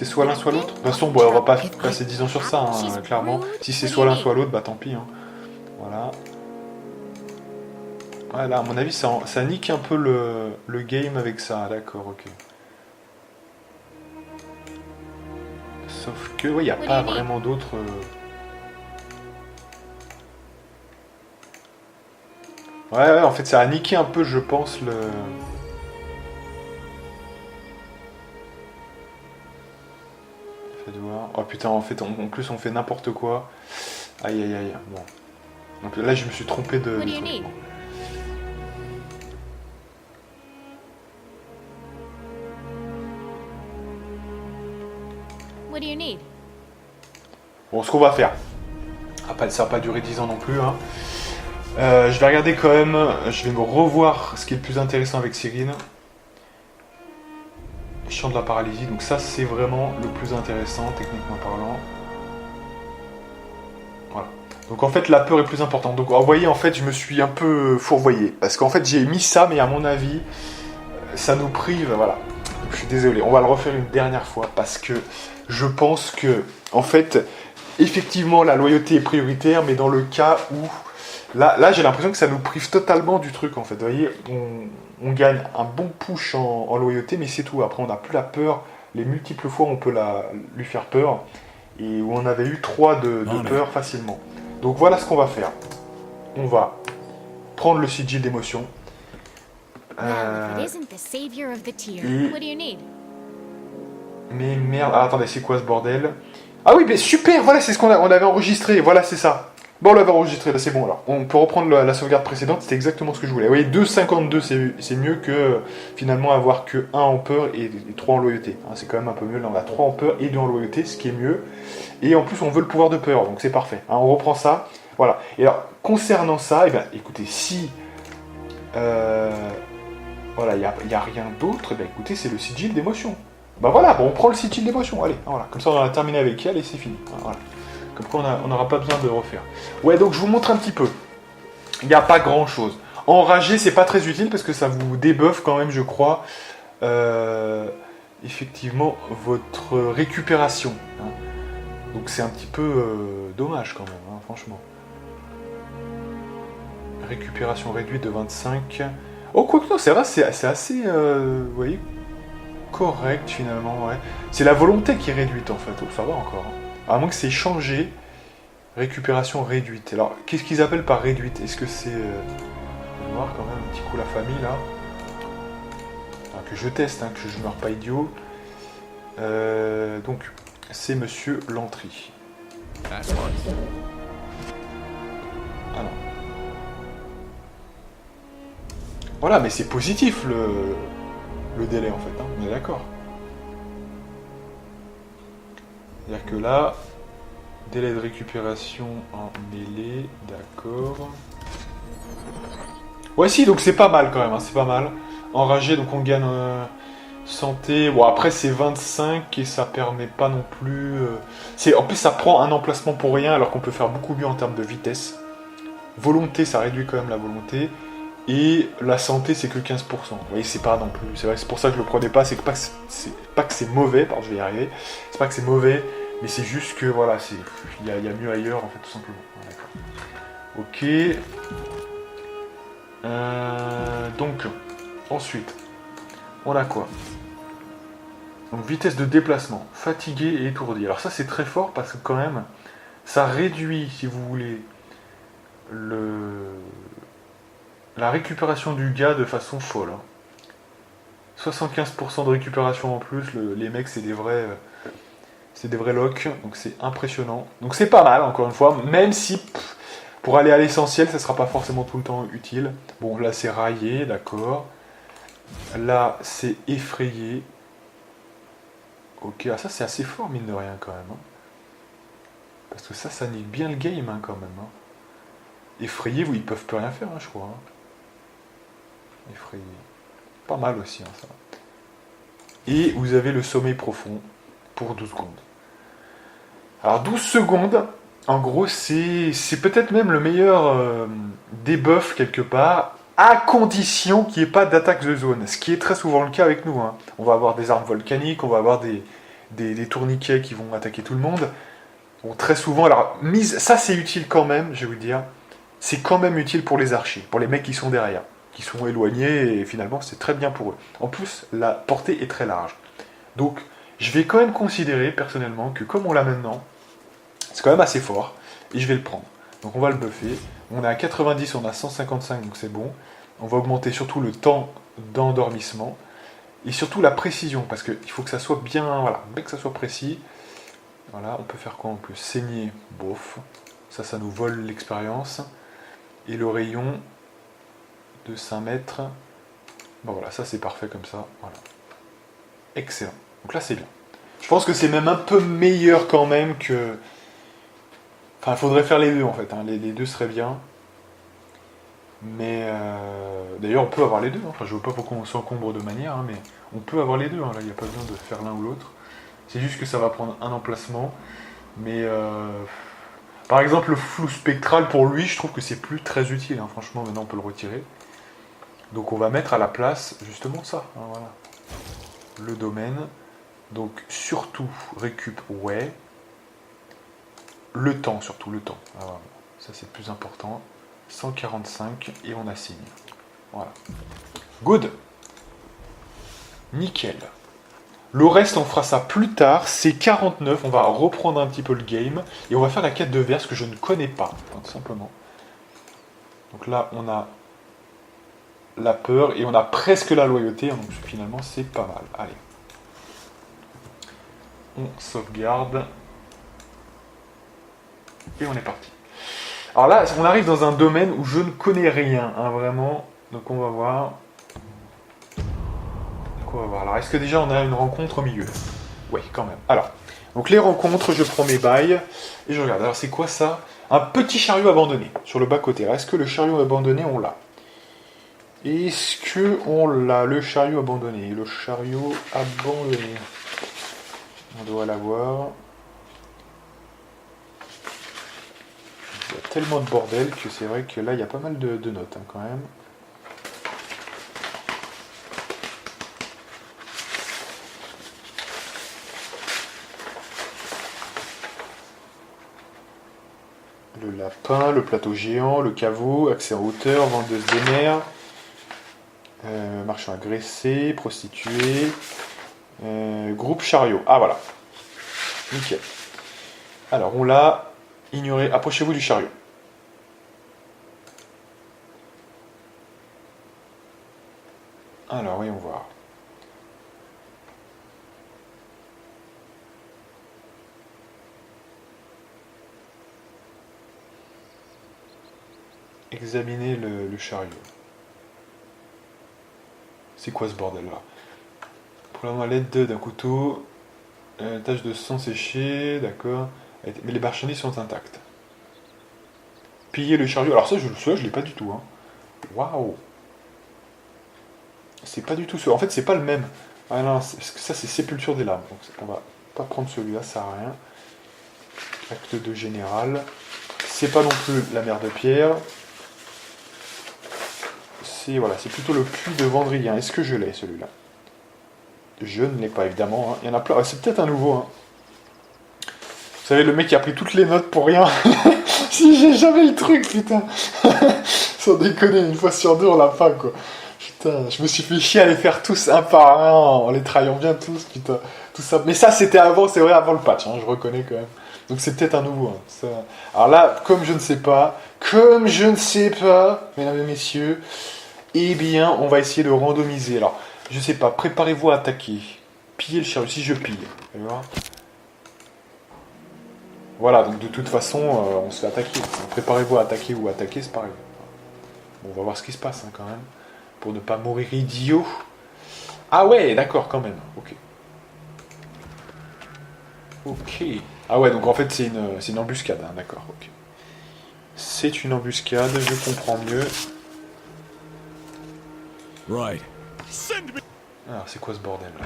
soit l'un soit l'autre? De toute façon, bon, on va pas passer 10 ans sur ça, hein, clairement. Si c'est soit l'un soit l'autre, bah tant pis. Hein. Voilà. Ouais, là, à mon avis, ça nique un peu le game avec ça. D'accord, ok. Sauf que, ouais, il n'y a pas vraiment d'autres... Ouais, en fait, ça a niqué un peu, je pense, le... Oh putain, en fait, en plus on fait n'importe quoi. Aïe aïe aïe. Bon. Donc là, je me suis trompé de truc. What do you need? Bon, ce qu'on va faire. Ça va pas durer 10 ans non plus. Hein. Je vais regarder quand même. Je vais me revoir ce qui est le plus intéressant avec Cyrine. Champ de la paralysie, donc ça c'est vraiment le plus intéressant techniquement parlant. Voilà. Donc en fait la peur est plus importante. Donc vous voyez, en fait je me suis un peu fourvoyé parce qu'en fait j'ai mis ça, mais à mon avis ça nous prive. Voilà. Donc, je suis désolé. On va le refaire une dernière fois parce que je pense que en fait effectivement la loyauté est prioritaire, mais dans le cas où là j'ai l'impression que ça nous prive totalement du truc en fait. Vous voyez, on gagne un bon push en loyauté, mais c'est tout. Après, on n'a plus la peur. Les multiples fois, on peut lui faire peur. Et où on avait eu 3 de peur facilement. Donc voilà ce qu'on va faire. On va prendre le sigil d'émotion. Mais merde. Ah, attendez, c'est quoi ce bordel? Ah oui, mais super. Voilà, c'est ce qu'on avait enregistré. Voilà, c'est ça. Bon, on l'avait enregistré, là c'est bon. Alors, on peut reprendre la sauvegarde précédente, c'était exactement ce que je voulais. Vous voyez, 2,52, c'est mieux que finalement avoir que 1 en peur et 3 en loyauté. Hein, c'est quand même un peu mieux. Là, on a 3 en peur et 2 en loyauté, ce qui est mieux. Et en plus, on veut le pouvoir de peur, donc c'est parfait. Hein, on reprend ça. Voilà. Et alors, concernant ça, eh bien, écoutez, si voilà, il n'y a rien d'autre, eh bien, écoutez, c'est le sigil d'émotion. Bah voilà, bon, on prend le sigil d'émotion, allez, voilà. Comme ça, on a terminé avec elle et c'est fini. Voilà. Comme quoi, on n'aura pas besoin de refaire. Ouais, donc je vous montre un petit peu. Il n'y a pas grand-chose. Enragé, c'est pas très utile parce que ça vous débuffe quand même, je crois, effectivement, votre récupération. Hein. Donc c'est un petit peu dommage quand même, hein, franchement. Récupération réduite de 25. Oh, quoi que non, c'est vrai, c'est assez, vous voyez, correct finalement, ouais. C'est la volonté qui est réduite en fait, oh, ça va encore. Hein. À moins que c'est changé, récupération réduite. Alors, qu'est-ce qu'ils appellent par réduite? Est-ce que c'est... on va voir quand même un petit coup la famille, là. Enfin, que je teste, hein, que je ne meurs pas idiot. Donc, c'est Monsieur Lantry. Alors. Voilà, mais c'est positif, le délai, en fait. Hein, on est d'accord. C'est-à-dire que là, délai de récupération en mêlée, d'accord. Ouais, si, donc c'est pas mal quand même, hein, c'est pas mal. Enragé, donc on gagne santé. Bon, après c'est 25 et ça permet pas non plus... En plus, ça prend un emplacement pour rien alors qu'on peut faire beaucoup mieux en termes de vitesse. Volonté, ça réduit quand même la volonté. Et la santé, c'est que 15%. Vous voyez, c'est pas non plus... C'est vrai, c'est pour ça que je le prenais pas, c'est pas que c'est mauvais, pardon, je vais y arriver. C'est pas que c'est mauvais, mais c'est juste que, voilà, il y a mieux ailleurs, en fait, tout simplement. D'accord. Ok. Donc, ensuite, on a quoi? Donc, vitesse de déplacement, fatigué et étourdi. Alors ça, c'est très fort parce que quand même, ça réduit, si vous voulez, la récupération du gars de façon folle. Hein. 75% de récupération en plus, les mecs c'est des vrais locks, donc c'est impressionnant. Donc c'est pas mal encore une fois, même si pour aller à l'essentiel ça sera pas forcément tout le temps utile. Bon là c'est raillé, d'accord. Là c'est effrayé. Ok, ah, ça c'est assez fort mine de rien quand même. Hein. Parce que ça nique bien le game hein, quand même. Hein. Effrayé, ils peuvent plus rien faire hein, je crois. Hein. Effrayé. Pas mal aussi, hein, ça. Et vous avez le sommeil profond pour 12 secondes. Alors 12 secondes, en gros, c'est peut-être même le meilleur debuff quelque part, à condition qu'il n'y ait pas d'attaque de zone. Ce qui est très souvent le cas avec nous. Hein. On va avoir des armes volcaniques, on va avoir des tourniquets qui vont attaquer tout le monde. Bon, très souvent, alors, ça c'est utile quand même, je vais vous dire. C'est quand même utile pour les archers, pour les mecs qui sont derrière. Qui sont éloignés, et finalement, c'est très bien pour eux. En plus, la portée est très large. Donc, je vais quand même considérer, personnellement, que comme on l'a maintenant, c'est quand même assez fort, et je vais le prendre. Donc, on va le buffer. On est à 90, on a 155, donc c'est bon. On va augmenter surtout le temps d'endormissement, et surtout la précision, parce qu'il faut que ça soit bien, voilà, bien que ça soit précis. Voilà, on peut faire quoi en plus? Saigner, bof. Ça nous vole l'expérience. Et le rayon... de 5 mètres. Bon voilà, ça c'est parfait comme ça. Voilà. Excellent. Donc là c'est bien. Je pense que c'est même un peu meilleur quand même que... Enfin, il faudrait faire les deux en fait. Hein. Les deux seraient bien. Mais... D'ailleurs, on peut avoir les deux. Hein. Enfin, je veux pas pourquoi on s'encombre de manière, hein, mais on peut avoir les deux. Hein. Là, il n'y a pas besoin de faire l'un ou l'autre. C'est juste que ça va prendre un emplacement. Mais... Par exemple, le flou spectral, pour lui, je trouve que c'est plus très utile. Hein. Franchement, maintenant, on peut le retirer. Donc on va mettre à la place justement ça. Hein, voilà. Le domaine. Donc surtout récup, ouais. Le temps, surtout le temps. Alors, ça c'est plus important. 145 et on assigne. Voilà. Good. Nickel. Le reste, on fera ça plus tard. C'est 49. On va reprendre un petit peu le game. Et on va faire la quête de verse que je ne connais pas. Hein, tout simplement. Donc là, on a... la peur, et on a presque la loyauté, donc finalement c'est pas mal. Allez. On sauvegarde. Et on est parti. Alors là, on arrive dans un domaine où je ne connais rien, hein, vraiment. Donc on va voir. Donc on va voir. Alors, est-ce que déjà on a une rencontre au milieu? Oui, quand même. Alors, donc les rencontres, je prends mes bails et je regarde. Alors c'est quoi ça? Un petit chariot abandonné sur le bas-côté. Est-ce que le chariot abandonné, on l'a? Est-ce que on l'a, le chariot abandonné? Le chariot abandonné. On doit l'avoir. Il y a tellement de bordel que c'est vrai que là, il y a pas mal de notes, hein, quand même. Le lapin, le plateau géant, le caveau, accès en hauteur, vendeuse des mers, marchand agressé, prostituée, groupe chariot. Ah voilà. Nickel. Alors on l'a ignoré. Approchez-vous du chariot. Alors voyons voir. Examiner le chariot. C'est quoi ce bordel là? Pour à l'aide d'un couteau, tache de sang séché, d'accord. Mais les marchandises sont intactes. Piller le chariot. Alors ça, je l'ai pas du tout. Hein. Waouh. C'est pas du tout ce. En fait, c'est pas le même. Ah non, parce que ça c'est sépulture des larmes. Donc on va pas prendre celui-là, ça sert à rien. Acte de général. C'est pas non plus la mer de pierre. Voilà, c'est plutôt le puits de Vendrillien. Est-ce que je l'ai, celui-là? Je ne l'ai pas, évidemment. Hein. Il y en a plein. C'est peut-être un nouveau. Hein. Vous savez, le mec qui a pris toutes les notes pour rien. Si j'ai jamais le truc, putain. Sans déconner, une fois sur deux, on l'a pas, quoi. Putain, je me suis fait chier à les faire tous un par un, en les travaillant bien tous, putain. Tout ça. Mais ça, c'était avant, c'est vrai, avant le patch, hein, je reconnais quand même. Donc c'est peut-être un nouveau. Hein. Ça... Alors là, comme je ne sais pas, mesdames et messieurs, eh bien, on va essayer de randomiser. Alors, je sais pas, préparez-vous à attaquer. Piller le chariot, si je pille. Voilà, donc de toute façon, on se fait attaquer. Préparez-vous à attaquer ou attaquer, c'est pareil. Bon, on va voir ce qui se passe, hein, quand même. Pour ne pas mourir idiot. Ah ouais, d'accord, quand même. Ok. Ok. Ah ouais, donc en fait, c'est une embuscade, hein, d'accord, ok. C'est une embuscade, je comprends mieux. Right. Alors, c'est quoi ce bordel là?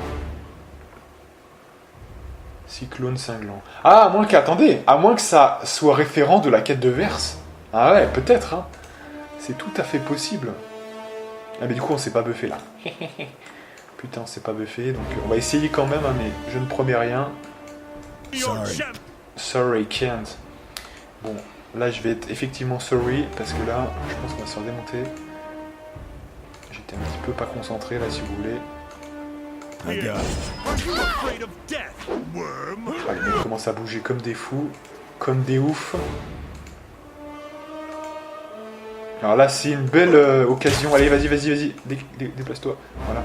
Cyclone cinglant. Ah, à moins que ça soit référent de la quête de Verse. Ah ouais, peut-être, hein. C'est tout à fait possible. Ah, mais du coup, on s'est pas buffé là. Putain, on s'est pas buffé, donc on va essayer quand même, hein, mais je ne promets rien. Sorry, can't. Bon, là, je vais être effectivement sorry, parce que là, je pense qu'on va se faire démonter. J'étais un petit peu pas concentré là, si vous voulez. I got it. Ah, les mecs commencent à bouger comme des fous, comme des oufs. Alors là, c'est une belle occasion. Allez, vas-y, déplace-toi. Voilà.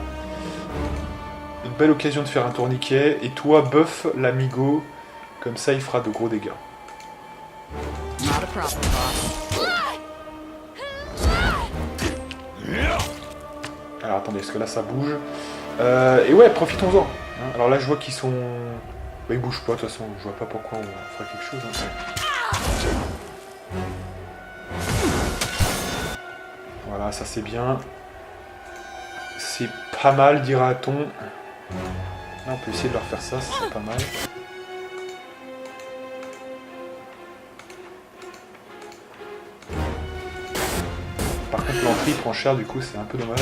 Une belle occasion de faire un tourniquet. Et toi, buff l'amigo. Comme ça, il fera de gros dégâts. Not a problem, boss. Alors attendez, est-ce que là ça bouge? Et ouais, profitons-en. Hein. Alors là, je vois qu'ils sont... Bah, ils bougent pas, de toute façon, je vois pas pourquoi on ferait quelque chose. Hein. Voilà, ça c'est bien. C'est pas mal, dira-t-on. Là, on peut essayer de leur faire ça, c'est pas mal. Par contre, l'entrée prend cher, du coup, c'est un peu dommage.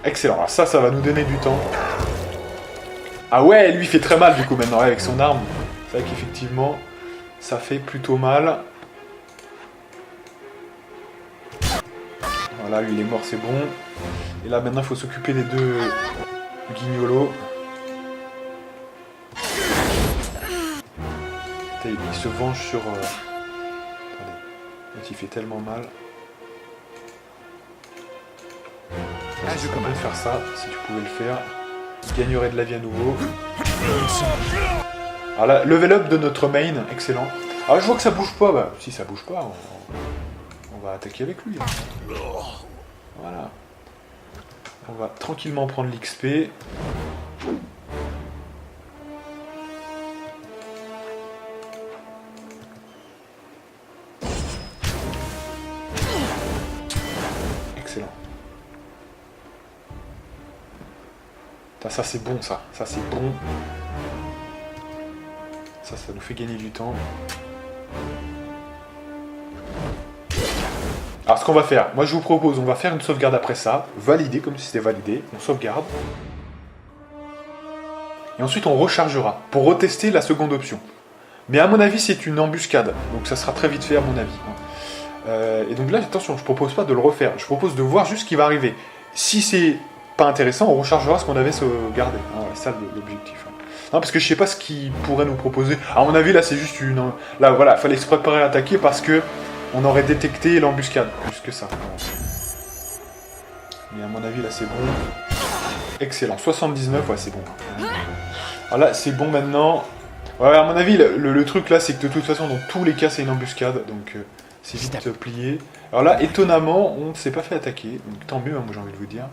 Excellent, alors ça va nous donner du temps. Ah ouais, lui il fait très mal du coup maintenant, ouais, avec son arme. C'est vrai qu'effectivement, ça fait plutôt mal. Voilà, lui il est mort, c'est bon. Et là maintenant il faut s'occuper des deux guignolos. Il se venge sur... Attendez, il fait tellement mal. Je peux même faire ça, si tu pouvais le faire. Il gagnerait de la vie à nouveau. Alors là, level up de notre main, excellent. Ah, je vois que ça bouge pas. Bah, si ça bouge pas, on va attaquer avec lui. Voilà. On va tranquillement prendre l'XP. Excellent. Putain, ça c'est bon ça. Ça c'est bon. Ça nous fait gagner du temps. Alors ce qu'on va faire, moi je vous propose, on va faire une sauvegarde après ça, valider comme si c'était validé, on sauvegarde. Et ensuite on rechargera, pour retester la seconde option. Mais à mon avis c'est une embuscade, donc ça sera très vite fait à mon avis. Et donc là attention, je propose pas de le refaire, je propose de voir juste ce qui va arriver. Si c'est pas intéressant, on rechargera ce qu'on avait sauvegardé. C'est ça l'objectif. Non, parce que je sais pas ce qu'il pourrait nous proposer. À mon avis là c'est juste une... Là voilà, il fallait se préparer à attaquer parce que on aurait détecté l'embuscade, plus que ça. Mais à mon avis, là, c'est bon. Excellent. 79, ouais, c'est bon. Alors là, c'est bon maintenant. Ouais, à mon avis, le truc là, c'est que de toute façon, dans tous les cas, c'est une embuscade. Donc, c'est vite plié. Alors là, étonnamment, on ne s'est pas fait attaquer. Donc, tant mieux, hein, moi, j'ai envie de vous dire.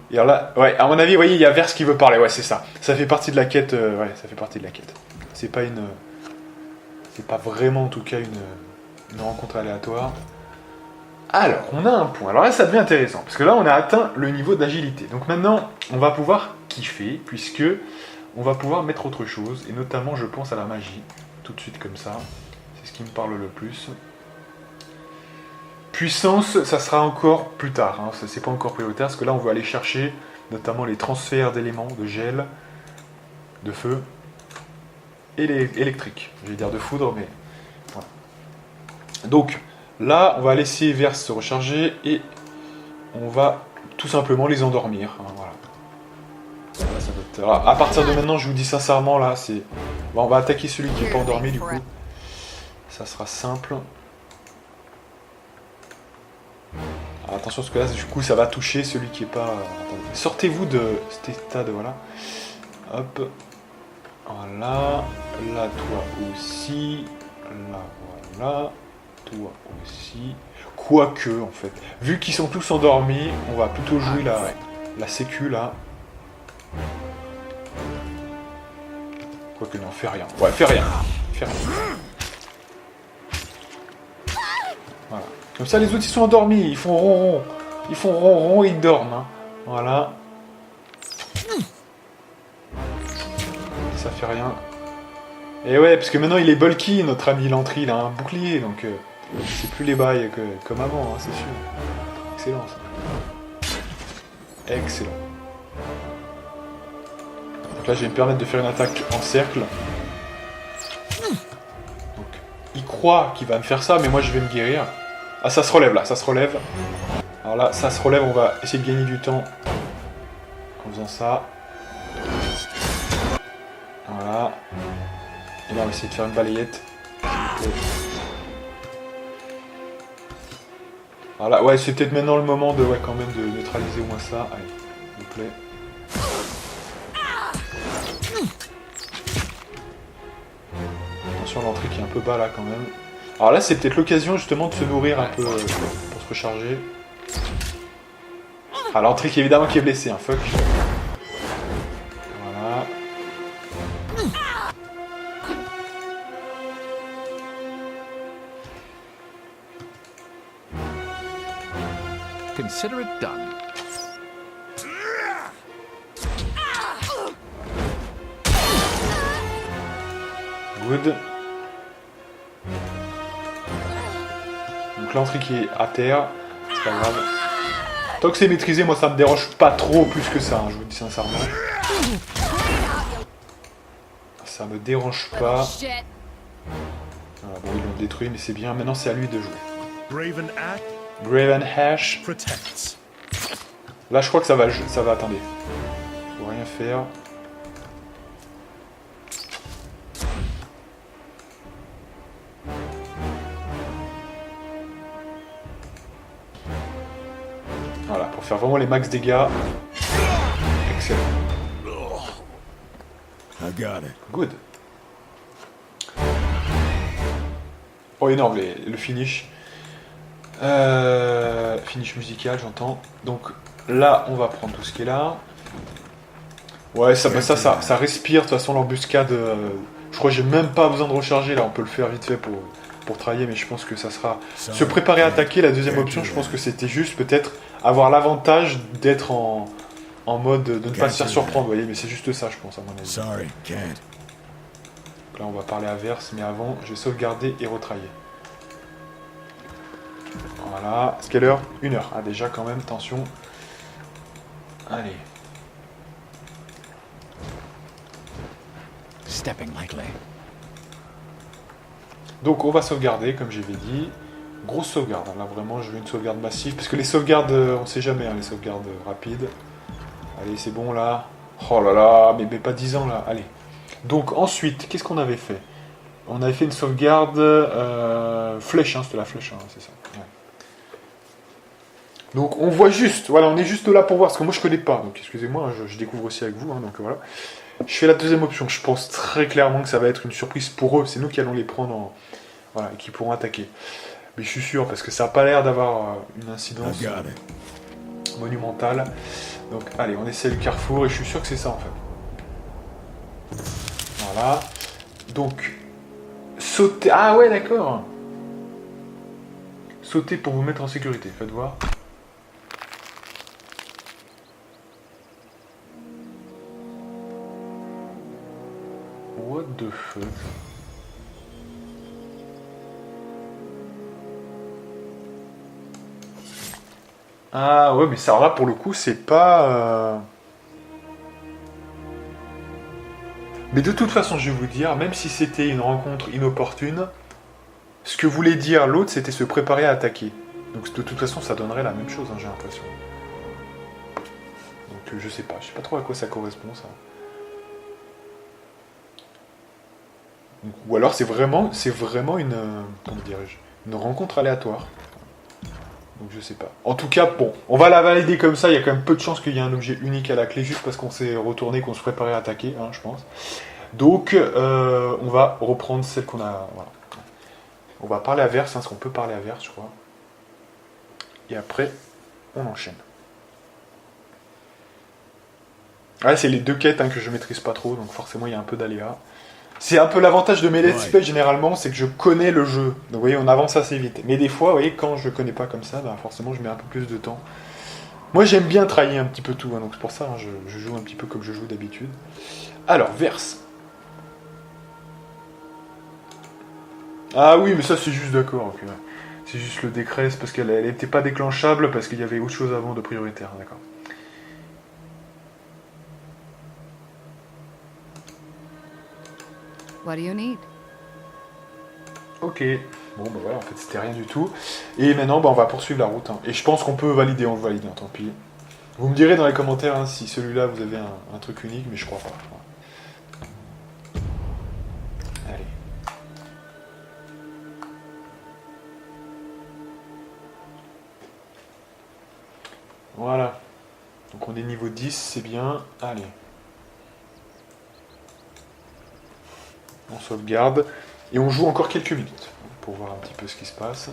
Et alors là, ouais, à mon avis, vous voyez, il y a Verse qui veut parler. Ouais, c'est ça. Ça fait partie de la quête. Ouais, ça fait partie de la quête. C'est pas une... C'est pas vraiment, en tout cas, une rencontre aléatoire. Alors, on a un point. Alors là, ça devient intéressant, parce que là, on a atteint le niveau d'agilité. Donc maintenant, on va pouvoir kiffer, puisque on va pouvoir mettre autre chose, et notamment, je pense à la magie, tout de suite comme ça. C'est ce qui me parle le plus. Puissance, ça sera encore plus tard, hein. C'est pas encore prioritaire, parce que là, on veut aller chercher notamment les transferts d'éléments, de gel, de feu, et les électriques. Je vais dire de foudre, mais... Voilà. Donc, là, on va laisser Verse se recharger et on va tout simplement les endormir. Hein, voilà. Là, ça va être... Alors, à partir de maintenant, je vous dis sincèrement, là, c'est... Bon, on va attaquer celui qui n'est pas endormi, du coup. Ça sera simple. Alors, attention, parce que là, du coup, ça va toucher celui qui n'est pas... Attendez. Sortez-vous de cet état de... Voilà. Hop. Voilà. Là, toi aussi. Là, voilà. Toi aussi. Quoique, en fait. Vu qu'ils sont tous endormis, on va plutôt jouer la sécu, là. Quoique, non, fais rien. Ouais, fais rien. Fais rien. Voilà. Comme ça, les autres, ils sont endormis. Ils font ronron. Ils font ronron, ils dorment. Hein. Voilà. Ça fait rien. Et ouais, parce que maintenant, il est bulky, notre ami Lantry. Il a un bouclier, donc... c'est plus les bails comme avant, hein, c'est sûr. Excellent, ça. Excellent. Donc là, je vais me permettre de faire une attaque en cercle. Donc, il croit qu'il va me faire ça, mais moi, je vais me guérir. Ah, ça se relève, là, ça se relève. Alors là, ça se relève, on va essayer de gagner du temps en faisant ça. Voilà. Et là, on va essayer de faire une balayette. Voilà, ouais, c'est peut-être maintenant le moment de, ouais, quand même, de neutraliser au moins ça. Allez, s'il vous plaît. Attention à l'entrée qui est un peu bas là quand même. Alors là, c'est peut-être l'occasion justement de se nourrir un peu pour se recharger. Ah, l'entrée qui évidemment qui est blessée, hein, fuck. Voilà. Consider it done. Good. Donc l'entrée qui est à terre, c'est pas grave. Tant que c'est maîtrisé, moi ça me dérange pas trop plus que ça, hein, je vous dis sincèrement. Ça me dérange pas. Voilà, bon, ils l'ont détruit, mais c'est bien. Maintenant c'est à lui de jouer. Graven Ash. Là je crois que ça va, attendez. Faut rien faire. Voilà, pour faire vraiment les max dégâts. Excellent. I got it. Good. Oh, énorme, le finish. Finish musical, j'entends. Donc là, on va prendre tout ce qui est là. Ouais, ça respire. De toute façon, l'embuscade, je crois que j'ai même pas besoin de recharger. Là, on peut le faire vite fait pour travailler, mais je pense que ça sera... Se préparer à attaquer, la deuxième option, je pense que c'était juste peut-être avoir l'avantage d'être en mode de ne pas se faire surprendre, vous voyez, mais c'est juste ça, je pense, à mon avis. Donc là, on va parler à Verse, mais avant, je vais sauvegarder et retravailler. Voilà. C'est quelle heure? 1 heure. Ah, déjà, quand même, tension. Allez. Stepping lightly. Donc, on va sauvegarder, comme j'avais dit. Grosse sauvegarde. Là, vraiment, je veux une sauvegarde massive. Parce que les sauvegardes, on sait jamais, hein, les sauvegardes rapides. Allez, c'est bon, là. Oh là là, mais pas 10 ans, là. Allez. Donc, ensuite, qu'est-ce qu'on avait fait? On avait fait une sauvegarde flèche, hein, c'était la flèche, hein, c'est ça. Ouais. Donc, on voit juste, voilà, on est juste là pour voir, parce que moi, je connais pas. Donc, excusez-moi, hein, je découvre aussi avec vous, hein, donc voilà. Je fais la deuxième option. Je pense très clairement que ça va être une surprise pour eux. C'est nous qui allons les prendre voilà, et qui pourront attaquer. Mais je suis sûr, parce que ça n'a pas l'air d'avoir une incidence monumentale. Donc, allez, on essaie le carrefour, et je suis sûr que c'est ça, en fait. Voilà. Donc, sauter... Ah ouais, d'accord. Sauter pour vous mettre en sécurité. Faites voir. What the fuck? Ah ouais, mais ça, là, pour le coup, c'est pas... Mais de toute façon, je vais vous dire, même si c'était une rencontre inopportune, ce que voulait dire l'autre, c'était se préparer à attaquer. Donc de toute façon, ça donnerait la même chose, hein, j'ai l'impression. Donc je sais pas trop à quoi ça correspond, ça. Donc, ou alors c'est vraiment une... comment dirais-je? Une rencontre aléatoire. Donc je sais pas. En tout cas, bon, on va la valider comme ça, il y a quand même peu de chances qu'il y ait un objet unique à la clé, juste parce qu'on s'est retourné, qu'on se préparait à attaquer, hein, je pense. Donc, on va reprendre celle qu'on a... Voilà. On va parler à Verse, hein, parce qu'on peut parler à Verse, je crois. Et après, on enchaîne. Ah, c'est les deux quêtes hein, que je maîtrise pas trop, donc forcément il y a un peu d'aléa. C'est un peu l'avantage de mes let's play généralement, c'est que je connais le jeu. Donc vous voyez, on avance assez vite. Mais des fois, vous voyez, quand je connais pas comme ça, bah, forcément je mets un peu plus de temps. Moi j'aime bien trahir un petit peu tout, hein, donc c'est pour ça hein, je joue un petit peu comme je joue d'habitude. Alors, Verse. Ah oui, mais ça c'est juste d'accord. Okay. C'est juste le décret, c'est parce qu'elle n'était pas déclenchable, parce qu'il y avait autre chose avant de prioritaire, d'accord. What do you need? Ok. Bon, bah voilà, en fait, c'était rien du tout. Et maintenant, bah, on va poursuivre la route. Hein. Et je pense qu'on peut valider, on le valide, hein, tant pis. Vous me direz dans les commentaires hein, si celui-là, vous avez un truc unique, mais je crois pas. Voilà. Allez. Voilà. Donc on est niveau 10, c'est bien. Allez. On sauvegarde. Et on joue encore quelques minutes pour voir un petit peu ce qui se passe.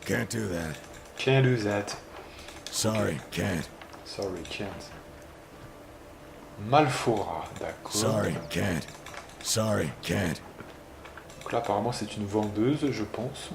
Can't do that. Can't do that. Sorry, can't. Sorry, can't. Malfora, d'accord. Sorry, can't. Sorry, can't. Donc là, apparemment, c'est une vendeuse, je pense.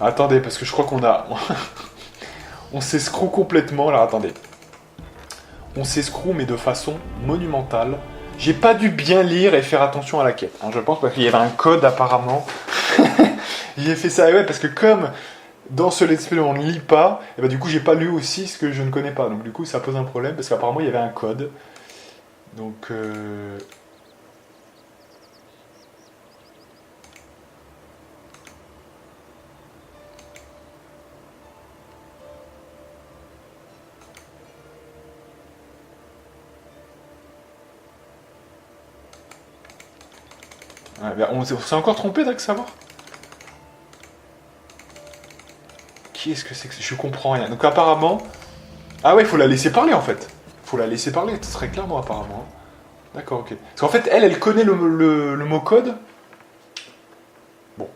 Attendez, parce que je crois qu'on a... on s'escroue complètement. Alors, attendez. On s'escroue, mais de façon monumentale. J'ai pas dû bien lire et faire attention à la quête. Hein, je pense parce qu'il y avait un code apparemment. J'ai fait ça, ouais, parce que comme dans ce let's play on ne lit pas, et bah, du coup j'ai pas lu aussi ce que je ne connais pas. Donc du coup ça pose un problème parce qu'apparemment il y avait un code. Donc ouais, bah, on s'est encore trompé d'Axe savoir. Qui est-ce que c'est que je comprends rien. Donc apparemment... Ah ouais, il faut la laisser parler en fait. Faut la laisser parler, très clairement apparemment. D'accord, ok. Parce qu'en fait, elle connaît le mot code. Bon.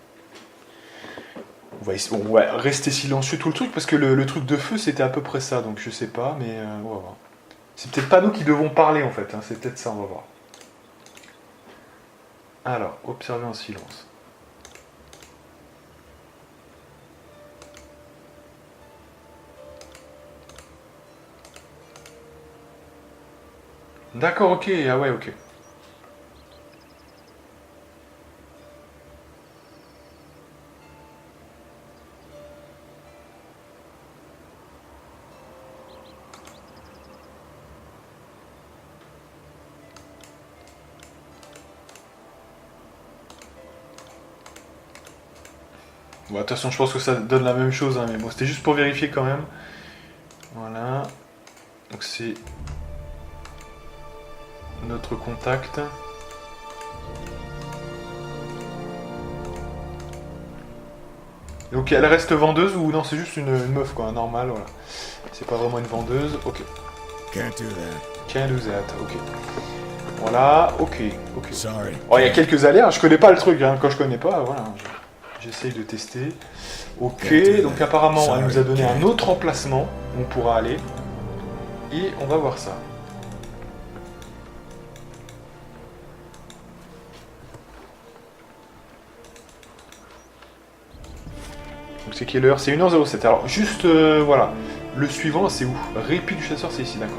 On va rester silencieux tout le truc, parce que le truc de feu, c'était à peu près ça. Donc je sais pas, mais on va voir. C'est peut-être pas nous qui devons parler en fait. Hein, c'est peut-être ça, on va voir. Alors, observer en silence. D'accord, ok, ah ouais, ok. Bon, de toute façon, je pense que ça donne la même chose, hein, mais bon, c'était juste pour vérifier quand même. Voilà. Donc c'est notre contact. Donc elle reste vendeuse ou non, c'est juste une meuf quoi, normale, voilà. C'est pas vraiment une vendeuse, ok. Can't do that. Can't do that, ok. Voilà, ok, ok. Sorry. Oh, il y a quelques aléas, je connais pas le truc, hein. Quand je connais pas, voilà. J'essaye de tester. Ok, donc apparemment elle nous a donné un autre emplacement où on pourra aller. Et on va voir ça. Donc c'est quelle heure? C'est 1h07. Alors juste, voilà. Le suivant, c'est où? Répit du chasseur, c'est ici, d'accord.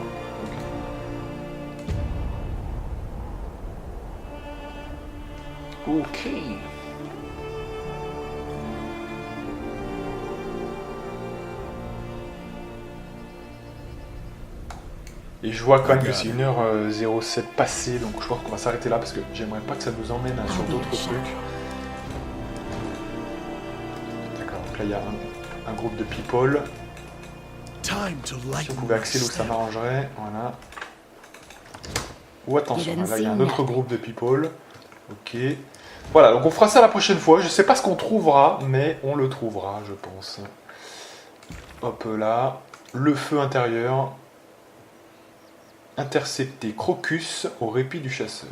Ok. Et je vois quand même que c'est 1h07 passée, donc je pense qu'on va s'arrêter là parce que j'aimerais pas que ça nous emmène sur d'autres trucs. D'accord, donc là il y a un groupe de people. Si on pouvait accéder où ça m'arrangerait, voilà. Ou attention, là il y a un autre groupe de people. Ok. Voilà, donc on fera ça la prochaine fois. Je sais pas ce qu'on trouvera, mais on le trouvera, je pense. Hop là. Le feu intérieur. Intercepter Crocus au répit du chasseur.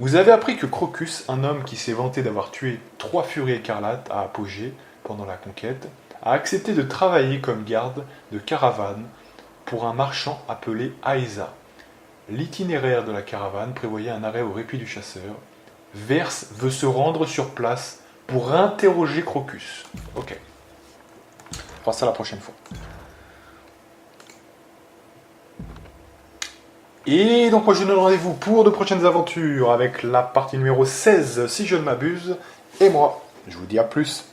Vous avez appris que Crocus, un homme qui s'est vanté d'avoir tué 3 furies écarlates à Apogée pendant la conquête, a accepté de travailler comme garde de caravane pour un marchand appelé Aesa. L'itinéraire de la caravane prévoyait un arrêt au répit du chasseur. Verse veut se rendre sur place pour interroger Crocus. Ok. On fera ça la prochaine fois. Et donc moi je vous donne rendez-vous pour de prochaines aventures avec la partie numéro 16 si je ne m'abuse. Et moi, je vous dis à plus.